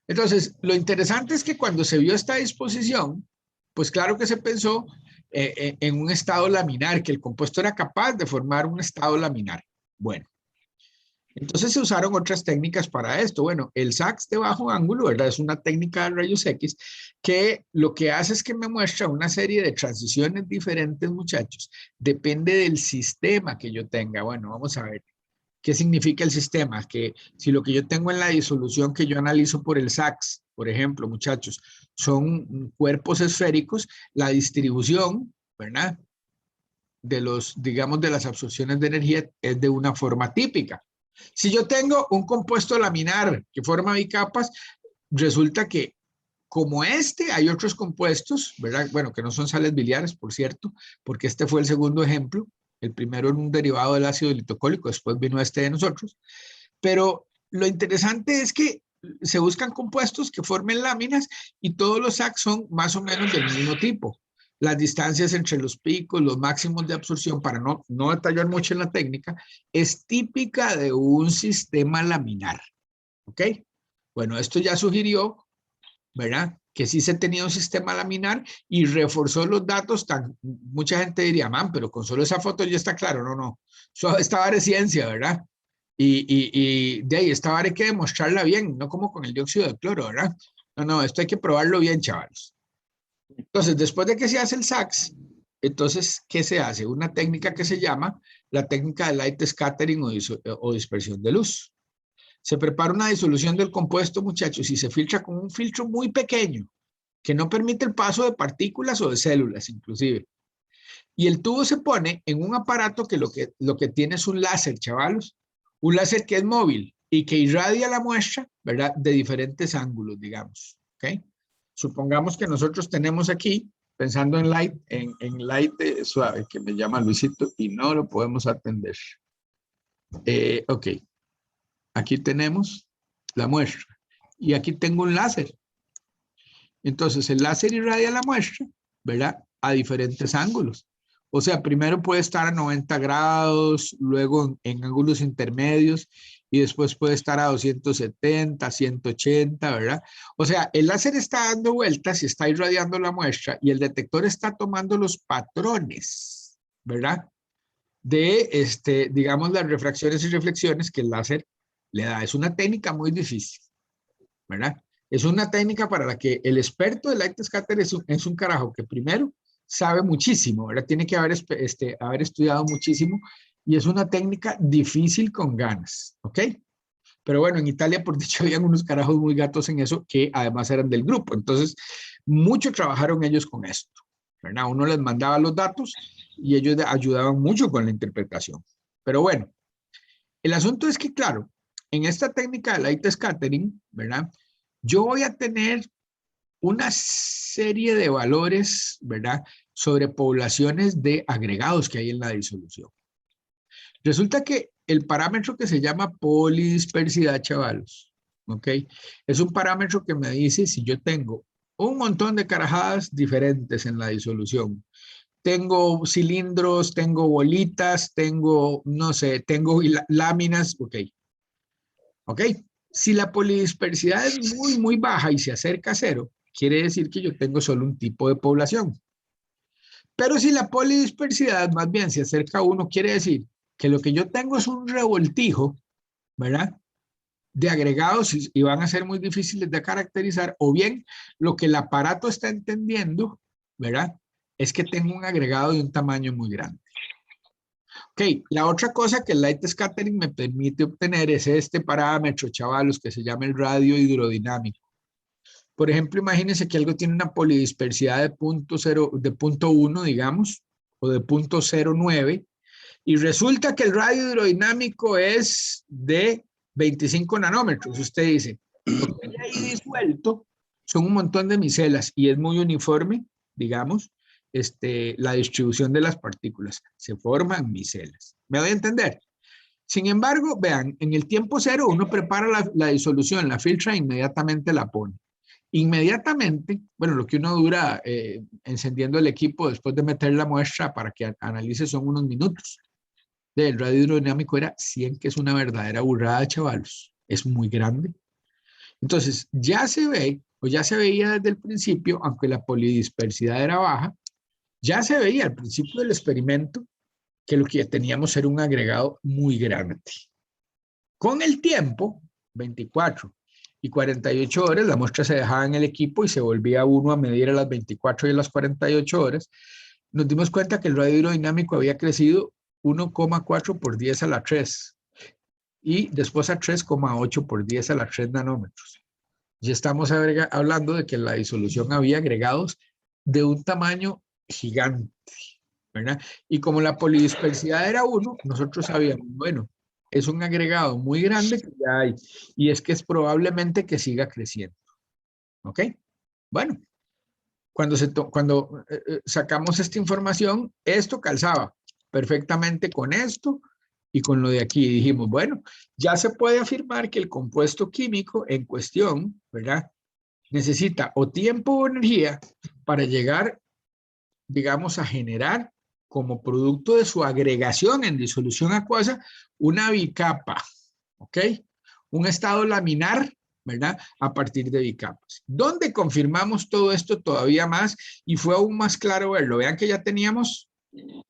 Entonces, lo interesante es que cuando se vio esta disposición, pues claro que se pensó en un estado laminar, que el compuesto era capaz de formar un estado laminar. Bueno. Entonces se usaron otras técnicas para esto. Bueno, el SAX de bajo ángulo, ¿verdad? Es una técnica de rayos X que lo que hace es que me muestra una serie de transiciones diferentes, muchachos. Depende del sistema que yo tenga. Bueno, vamos a ver. ¿Qué significa el sistema? Que si lo que yo tengo en la disolución que yo analizo por el SAX, por ejemplo, muchachos, son cuerpos esféricos, la distribución, ¿verdad? De los, digamos, de las absorciones de energía es de una forma típica. Si yo tengo un compuesto laminar que forma bicapas, resulta que como este, hay otros compuestos, ¿verdad? Bueno, que no son sales biliares, por cierto, porque este fue el segundo ejemplo. El primero era un derivado del ácido litocólico, después vino este de nosotros. Pero lo interesante es que se buscan compuestos que formen láminas y todos los SAC son más o menos del mismo tipo. Las distancias entre los picos, los máximos de absorción, para no detallar mucho en la técnica, es típica de un sistema laminar. ¿Ok? Bueno, esto ya sugirió, ¿verdad? Que sí se tenía un sistema laminar y reforzó los datos. Mucha gente diría, man, pero con solo esa foto ya está claro. No, no. Esta vara es ciencia, ¿verdad? Y de ahí, esta vara hay que demostrarla bien, no como con el dióxido de cloro, ¿verdad? No, no, esto hay que probarlo bien, chavales. Entonces, después de que se hace el SAX, entonces, ¿qué se hace? Una técnica que se llama la técnica de light scattering o dispersión de luz. Se prepara una disolución del compuesto, muchachos, y se filtra con un filtro muy pequeño que no permite el paso de partículas o de células, inclusive. Y el tubo se pone en un aparato que lo que tiene es un láser, chavalos. Un láser que es móvil y que irradia la muestra, ¿verdad? De diferentes ángulos, digamos. ¿Ok? Supongamos que nosotros tenemos aquí, pensando en light, light suave, que me llama Luisito y no lo podemos atender. Ok. Aquí tenemos la muestra y aquí tengo un láser. Entonces el láser irradia la muestra, ¿verdad? A diferentes ángulos. O sea, primero puede estar a 90 grados, luego en ángulos intermedios y después puede estar a 270, 180, ¿verdad? O sea, el láser está dando vueltas y está irradiando la muestra y el detector está tomando los patrones, ¿verdad? De, digamos, las refracciones y reflexiones que el láser le da. Es una técnica muy difícil, ¿verdad? Es una técnica para la que el experto de light scatter es un carajo que primero sabe muchísimo, ¿verdad? Tiene que haber estudiado muchísimo y es una técnica difícil con ganas, ¿ok? Pero bueno, en Italia, por dicho, habían unos carajos muy gatos en eso que además eran del grupo. Entonces, mucho trabajaron ellos con esto, ¿verdad? Uno les mandaba los datos y ellos ayudaban mucho con la interpretación. Pero bueno, el asunto es que, claro, en esta técnica de light scattering, ¿verdad? Yo voy a tener una serie de valores, ¿verdad? Sobre poblaciones de agregados que hay en la disolución. Resulta que el parámetro que se llama polidispersidad, chavalos, ¿ok? Es un parámetro que me dice si yo tengo un montón de carajadas diferentes en la disolución. Tengo cilindros, tengo bolitas, tengo, no sé, tengo láminas, ok. ¿Ok? Si la polidispersidad es muy, muy baja y se acerca a cero, quiere decir que yo tengo solo un tipo de población. Pero si la polidispersidad más bien se acerca a 1, quiere decir que lo que yo tengo es un revoltijo, ¿verdad? De agregados y van a ser muy difíciles de caracterizar, o bien lo que el aparato está entendiendo, ¿verdad? Es que tengo un agregado de un tamaño muy grande. Ok, la otra cosa que el light scattering me permite obtener es este parámetro, chavalos, que se llama el radio hidrodinámico. Por ejemplo, imagínense que algo tiene una polidispersidad de 0.1, digamos, o de 0.09, y resulta que el radio hidrodinámico es de 25 nanómetros. Usted dice, lo que hay ahí disuelto son un montón de micelas y es muy uniforme, digamos, la distribución de las partículas. Se forman micelas. ¿Me doy a entender? Sin embargo, vean, en el tiempo cero uno prepara la disolución, la filtra e inmediatamente la pone. Inmediatamente, bueno, lo que uno dura encendiendo el equipo después de meter la muestra para que analice son unos minutos. El radio hidrodinámico era 100, que es una verdadera burrada, chavalos. Es muy grande. Entonces, ya se ve, o ya se veía desde el principio, aunque la polidispersidad era baja, ya se veía al principio del experimento que lo que teníamos era un agregado muy grande. Con el tiempo, 24 y 48 horas, la muestra se dejaba en el equipo y se volvía uno a medir a las 24 y a las 48 horas. Nos dimos cuenta que el radio hidrodinámico había crecido 1,4 por 10 a la 3 y después a 3,8 por 10 a la 3 nanómetros. Ya estamos hablando de que en la disolución había agregados de un tamaño gigante, ¿verdad? Y como la polidispersidad era 1, nosotros sabíamos, bueno, es un agregado muy grande que ya hay y es que es probablemente que siga creciendo, ¿ok? Bueno, cuando sacamos esta información, esto calzaba perfectamente con esto y con lo de aquí. Dijimos, bueno, ya se puede afirmar que el compuesto químico en cuestión, ¿verdad? Necesita o tiempo o energía para llegar, digamos, a generar como producto de su agregación en disolución acuosa una bicapa, ¿ok? Un estado laminar, ¿verdad? A partir de bicapas. ¿Dónde confirmamos todo esto todavía más? Y fue aún más claro verlo. Vean que ya teníamos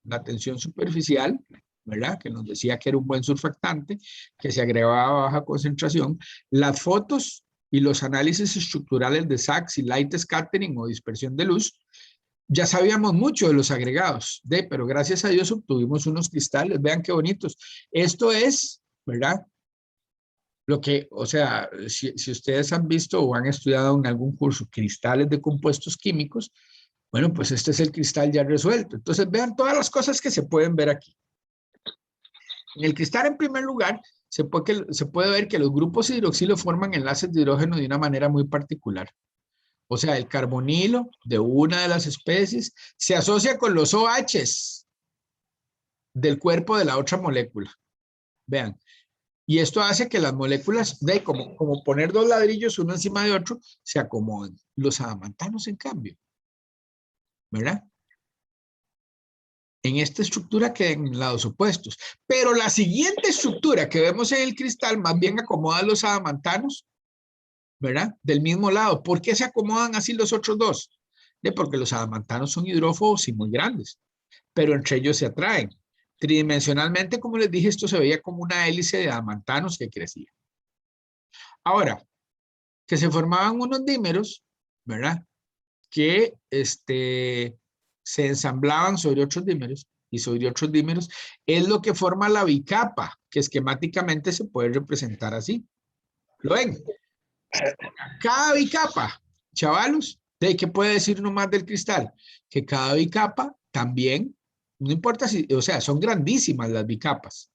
la tensión superficial, ¿verdad? Que nos decía que era un buen surfactante, que se agregaba a baja concentración. Las fotos y los análisis estructurales de Sachs y light scattering o dispersión de luz, ya sabíamos mucho de los agregados, pero gracias a Dios obtuvimos unos cristales, vean qué bonitos. Esto es, ¿verdad? Lo que, o sea, si ustedes han visto o han estudiado en algún curso cristales de compuestos químicos, bueno, pues este es el cristal ya resuelto. Entonces vean todas las cosas que se pueden ver aquí. En el cristal, en primer lugar, se puede ver que los grupos hidroxilo forman enlaces de hidrógeno de una manera muy particular. O sea, el carbonilo de una de las especies se asocia con los OHs del cuerpo de la otra molécula. Vean. Y esto hace que las moléculas, como poner dos ladrillos uno encima de otro, se acomoden. Los adamantanos, en cambio, ¿verdad? En esta estructura quedan en lados opuestos. Pero la siguiente estructura que vemos en el cristal más bien acomoda los adamantanos, ¿verdad? Del mismo lado. ¿Por qué se acomodan así los otros dos? Porque los adamantanos son hidrófobos y muy grandes, pero entre ellos se atraen. Tridimensionalmente, como les dije, esto se veía como una hélice de adamantanos que crecía. Ahora, que se formaban unos dímeros, ¿verdad? Que se ensamblaban sobre otros dímeros y sobre otros dímeros, es lo que forma la bicapa, que esquemáticamente se puede representar así. ¿Lo ven? Cada bicapa, chavalos, ¿de qué puede decir uno más del cristal? Que cada bicapa también, no importa si, o sea, son grandísimas las bicapas,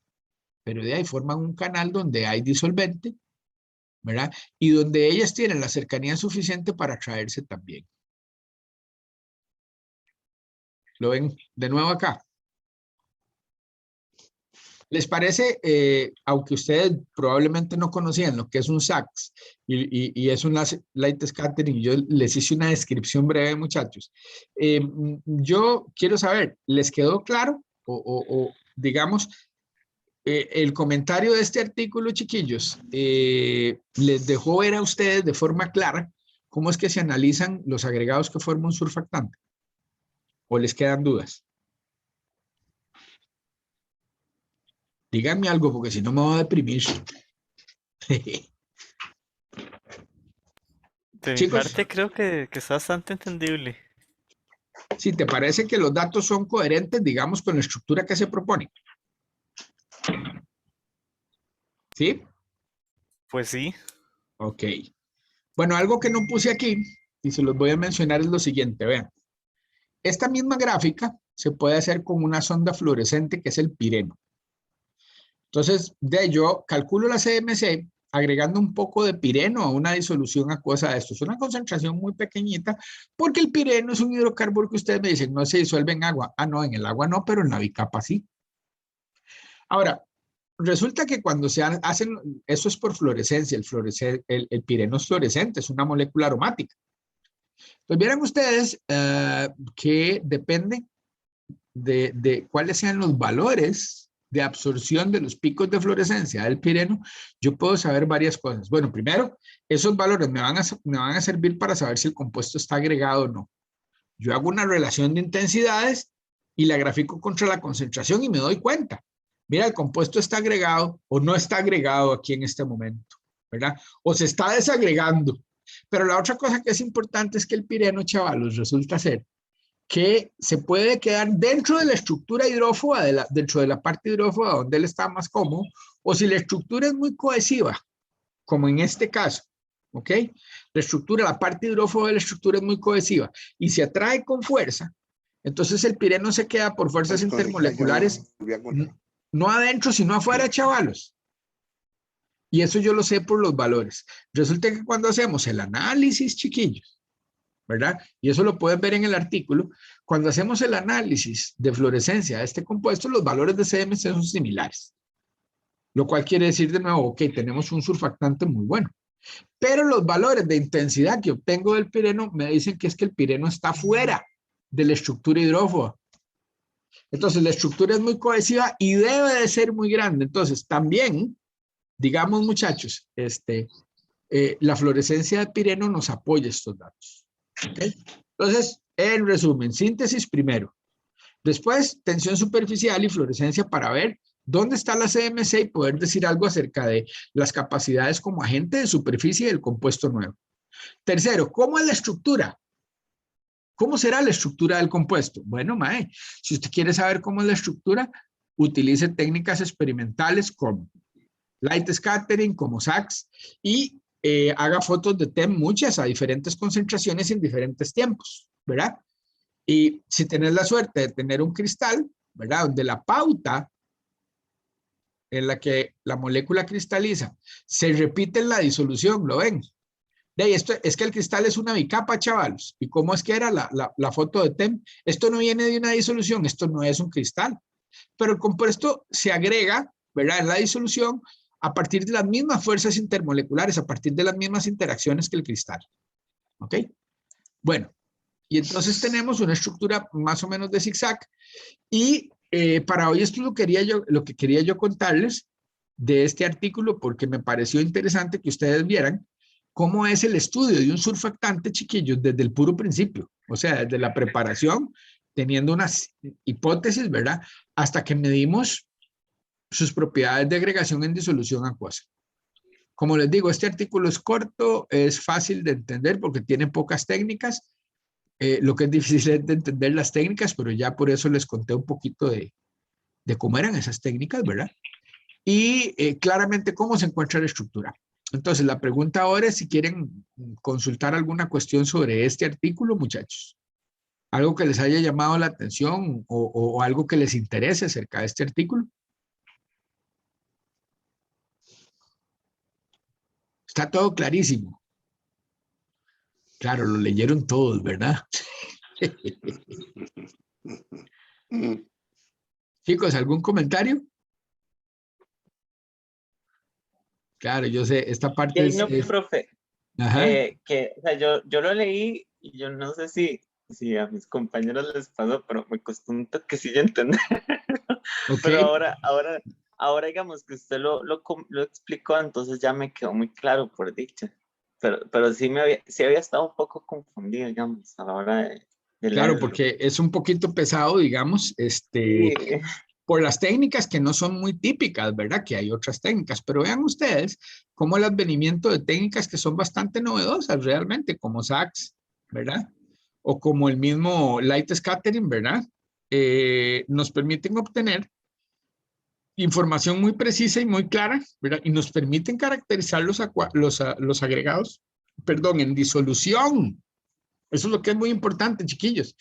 pero de ahí forman un canal donde hay disolvente, ¿verdad? Y donde ellas tienen la cercanía suficiente para atraerse también. ¿Lo ven de nuevo acá? ¿Les parece, aunque ustedes probablemente no conocían lo que es un Sachs y es un light scattering, yo les hice una descripción breve, muchachos. Yo quiero saber, ¿les quedó claro? O digamos, el comentario de este artículo, chiquillos, les dejó ver a ustedes de forma clara cómo es que se analizan los agregados que forman un surfactante. ¿O les quedan dudas? Díganme algo, porque si no me voy a deprimir. De mi Chicos, parte creo que está bastante entendible. si te parece que los datos son coherentes, digamos, con la estructura que se propone. ¿Sí? Pues sí. Ok. Bueno, algo que no puse aquí, y se los voy a mencionar, es lo siguiente. Vean. Esta misma gráfica se puede hacer con una sonda fluorescente que es el pireno. Entonces, yo calculo la CMC agregando un poco de pireno a una disolución acuosa de esto. Es una concentración muy pequeñita porque el pireno es un hidrocarburo que ustedes me dicen no se disuelve en agua. Ah, no, en el agua no, pero en la bicapa sí. Ahora, resulta que cuando se hacen, eso es por fluorescencia, el pireno es fluorescente, es una molécula aromática. Pues vieran ustedes que depende de cuáles sean los valores de absorción de los picos de fluorescencia del pireno, yo puedo saber varias cosas. Bueno, primero, esos valores me van a servir para saber si el compuesto está agregado o no. Yo hago una relación de intensidades y la grafico contra la concentración y me doy cuenta. Mira, el compuesto está agregado o no está agregado aquí en este momento, ¿verdad? O se está desagregando. Pero la otra cosa que es importante es que el pireno, chavalos, resulta ser que se puede quedar dentro de la estructura hidrófoba, dentro de la parte hidrófoba donde él está más cómodo, o si la estructura es muy cohesiva, como en este caso, ¿ok? La parte hidrófoba de la estructura es muy cohesiva y se atrae con fuerza, entonces el pireno se queda por fuerzas intermoleculares, no adentro, sino afuera, chavalos. Y eso yo lo sé por los valores. Resulta que cuando hacemos el análisis, chiquillos, ¿verdad? Y eso lo pueden ver en el artículo. Cuando hacemos el análisis de fluorescencia de este compuesto, los valores de CMC son similares. Lo cual quiere decir de nuevo, ok, tenemos un surfactante muy bueno. Pero los valores de intensidad que obtengo del pireno me dicen que es que el pireno está fuera de la estructura hidrófoba. Entonces, la estructura es muy cohesiva y debe de ser muy grande. Entonces, también, digamos, muchachos, la fluorescencia de pireno nos apoya estos datos. ¿Okay? Entonces, en resumen, síntesis primero. Después, tensión superficial y fluorescencia para ver dónde está la CMC y poder decir algo acerca de las capacidades como agente de superficie del compuesto nuevo. Tercero, ¿cómo es la estructura? ¿Cómo será la estructura del compuesto? Bueno, mae, si usted quiere saber cómo es la estructura, utilice técnicas experimentales como light scattering, como SAX, y haga fotos de TEM muchas a diferentes concentraciones en diferentes tiempos, ¿verdad? Y si tenés la suerte de tener un cristal, ¿verdad? Donde la pauta en la que la molécula cristaliza se repite en la disolución, ¿lo ven? De ahí, esto es que el cristal es una bicapa, chavalos. ¿Y cómo es que era la foto de TEM? Esto no viene de una disolución, esto no es un cristal. Pero el compuesto se agrega, ¿verdad? En la disolución a partir de las mismas fuerzas intermoleculares, a partir de las mismas interacciones que el cristal. ¿Ok? Bueno, y entonces tenemos una estructura más o menos de zigzag. Y para hoy esto lo que quería yo contarles de este artículo, porque me pareció interesante que ustedes vieran cómo es el estudio de un surfactante, chiquillos, desde el puro principio. O sea, desde la preparación, teniendo unas hipótesis, ¿verdad? Hasta que medimos sus propiedades de agregación en disolución acuosa. Como les digo, este artículo es corto, es fácil de entender porque tiene pocas técnicas. Lo que es difícil es de entender las técnicas, pero ya por eso les conté un poquito de cómo eran esas técnicas, ¿verdad? Y claramente cómo se encuentra la estructura. Entonces, la pregunta ahora es si quieren consultar alguna cuestión sobre este artículo, muchachos. Algo que les haya llamado la atención o algo que les interese acerca de este artículo. Está todo clarísimo. Claro, lo leyeron todos, ¿verdad? Chicos, ¿algún comentario? Claro, yo sé, esta parte no, profe, Ajá. o sea, yo lo leí y yo no sé si a mis compañeros les pasó, pero me costó un toquecillo entender. Okay. Pero ahora digamos que usted lo explicó, entonces ya me quedó muy claro por dicha. Pero sí había estado un poco confundido, digamos, a la hora de Claro, leerlo. porque es un poquito pesado, digamos, Sí. por las técnicas que no son muy típicas, ¿verdad? Que hay otras técnicas, pero vean ustedes cómo el advenimiento de técnicas que son bastante novedosas realmente, como SAX, ¿verdad? O como el mismo light scattering, ¿verdad? Nos permiten obtener información muy precisa y muy clara, ¿verdad? Y nos permiten caracterizar los agregados, perdón, en disolución. Eso es lo que es muy importante, chiquillos.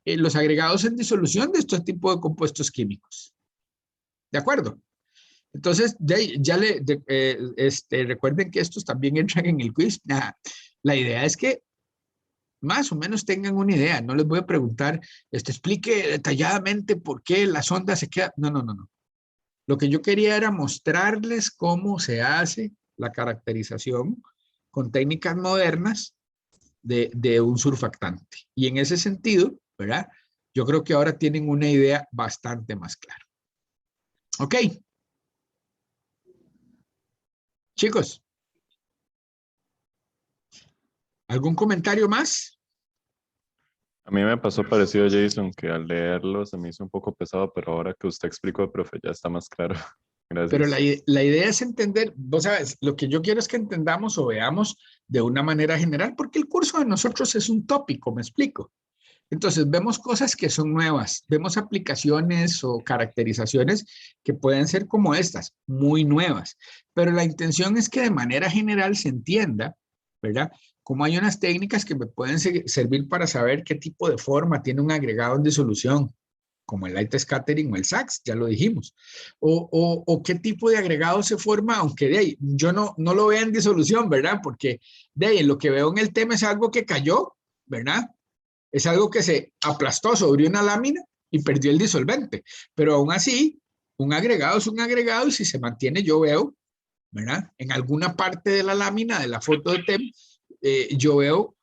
Los agregados en disolución de este tipo de compuestos químicos. ¿De acuerdo? Entonces, recuerden que estos también entran en el quiz. La idea es que más o menos tengan una idea. No les voy a preguntar, explique detalladamente por qué la sonda se queda. No. Lo que yo quería era mostrarles cómo se hace la caracterización con técnicas modernas de un surfactante. Y en ese sentido, ¿verdad? Yo creo que ahora tienen una idea bastante más clara. Ok. Chicos. ¿Algún comentario más? A mí me pasó parecido a Jason, que al leerlo se me hizo un poco pesado, pero ahora que usted explicó, profe, ya está más claro. Gracias. Pero la idea es entender, vos sabes, lo que yo quiero es que entendamos o veamos de una manera general, porque el curso de nosotros es un tópico, me explico. Entonces, vemos cosas que son nuevas, vemos aplicaciones o caracterizaciones que pueden ser como estas, muy nuevas, pero la intención es que de manera general se entienda, ¿verdad? Como hay unas técnicas que me pueden servir para saber qué tipo de forma tiene un agregado en disolución, como el light scattering o el SAX, ya lo dijimos, o qué tipo de agregado se forma, aunque de ahí yo no lo veo en disolución, ¿verdad? Porque de ahí lo que veo en el tema es algo que cayó ¿verdad? Es algo que se aplastó sobre una lámina y perdió el disolvente. Pero aún así, un agregado es un agregado y si se mantiene, yo veo, ¿verdad? En alguna parte de la lámina de la foto de TEM, yo veo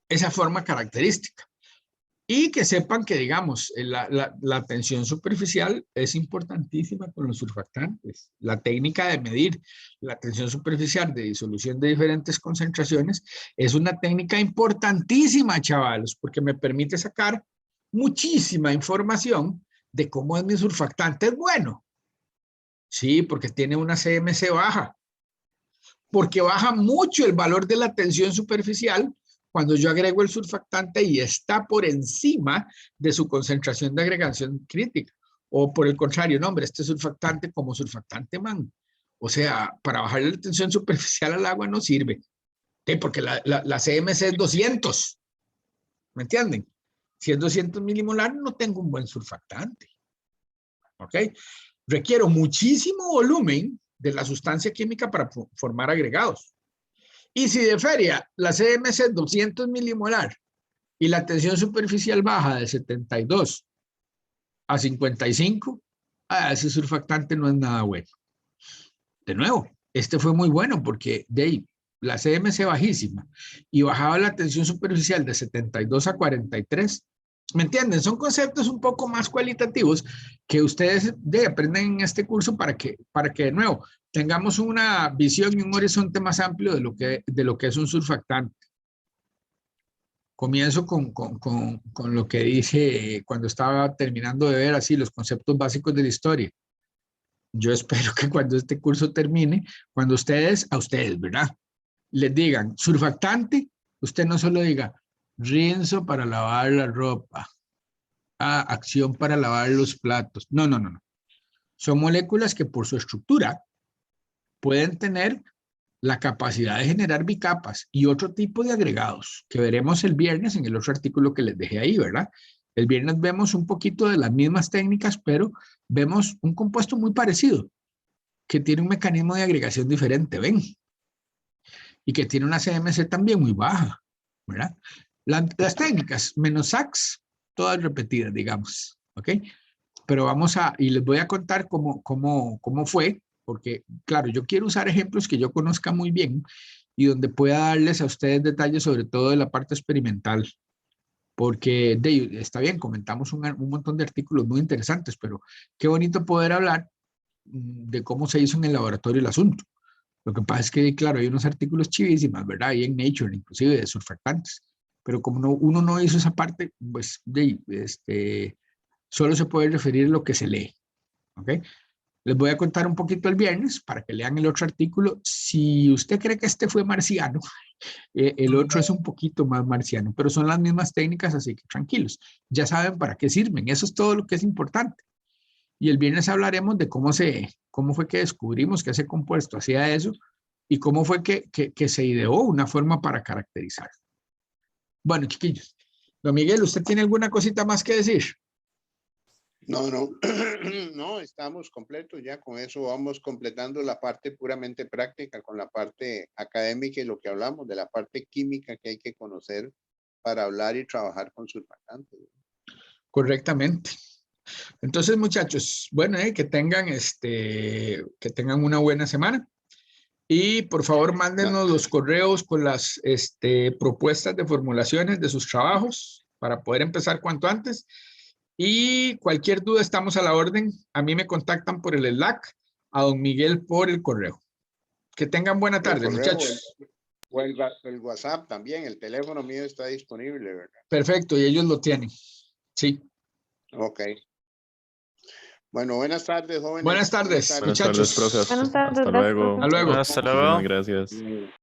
esa forma característica. Y que sepan que, digamos, la tensión superficial es importantísima con los surfactantes. La técnica de medir la tensión superficial de disolución de diferentes concentraciones es una técnica importantísima, chavalos, porque me permite sacar muchísima información de cómo es mi surfactante es bueno. Sí, porque tiene una CMC baja. Porque baja mucho el valor de la tensión superficial cuando yo agrego el surfactante y está por encima de su concentración de agregación crítica. O por el contrario, no, hombre, este surfactante como surfactante, man. O sea, para bajar la tensión superficial al agua no sirve. ¿Sí? Porque la CMC es 200. ¿Me entienden? Si es 200 milimolar, no tengo un buen surfactante. ¿Ok? Requiero muchísimo volumen de la sustancia química para formar agregados. Y si de feria la CMC es 200 milimolar y la tensión superficial baja de 72 a 55, ese surfactante no es nada bueno. De nuevo, este fue muy bueno porque de ahí la CMC bajísima y bajaba la tensión superficial de 72 a 43. ¿Me entienden? Son conceptos un poco más cualitativos que ustedes aprenden en este curso para que de nuevo tengamos una visión y un horizonte más amplio de lo que es un surfactante. Comienzo con lo que dije cuando estaba terminando de ver así los conceptos básicos de la historia. Yo espero que cuando este curso termine, cuando a ustedes, ¿verdad? Les digan surfactante, usted no solo diga rinzo para lavar la ropa, acción para lavar los platos. No. Son moléculas que por su estructura pueden tener la capacidad de generar bicapas y otro tipo de agregados que veremos el viernes en el otro artículo que les dejé ahí, ¿verdad? El viernes vemos un poquito de las mismas técnicas, pero vemos un compuesto muy parecido que tiene un mecanismo de agregación diferente, ¿ven? Y que tiene una CMC también muy baja, ¿verdad? Las técnicas, menos SAX, todas repetidas, digamos, ¿ok? Pero y les voy a contar cómo fue, porque, claro, yo quiero usar ejemplos que yo conozca muy bien y donde pueda darles a ustedes detalles sobre todo de la parte experimental, porque está bien, comentamos un montón de artículos muy interesantes, pero qué bonito poder hablar de cómo se hizo en el laboratorio el asunto. Lo que pasa es que, claro, hay unos artículos chivísimas, ¿verdad? Hay en Nature, inclusive, de surfactantes, pero como uno no hizo esa parte, pues, solo se puede referir a lo que se lee, ¿ok? Les voy a contar un poquito el viernes para que lean el otro artículo. Si usted cree que este fue marciano, el otro es un poquito más marciano, pero son las mismas técnicas, así que tranquilos. Ya saben para qué sirven. Eso es todo lo que es importante. Y el viernes hablaremos de cómo fue que descubrimos que ese compuesto hacía eso y cómo fue que se ideó una forma para caracterizar. Bueno, chiquillos. Don Miguel, ¿usted tiene alguna cosita más que decir? No, no, estamos completos ya. Con eso vamos completando la parte puramente práctica con la parte académica y lo que hablamos de la parte química que hay que conocer para hablar y trabajar con surfactantes. Correctamente. Entonces, muchachos, bueno, que tengan una buena semana. Y por favor, mándenos los correos con las propuestas de formulaciones de sus trabajos para poder empezar cuanto antes. Y cualquier duda, estamos a la orden. A mí me contactan por el Slack, a don Miguel por el correo. Que tengan buena tarde, muchachos. O el WhatsApp también, el teléfono mío está disponible, ¿verdad? Perfecto, y ellos lo tienen. Sí. Ok. Bueno, buenas tardes, jóvenes. Buenas tardes, Buenas muchachos. tardes, profe. Buenas tardes, Hasta gracias, luego. profe. Hasta luego. Hasta luego. Muchísimas gracias.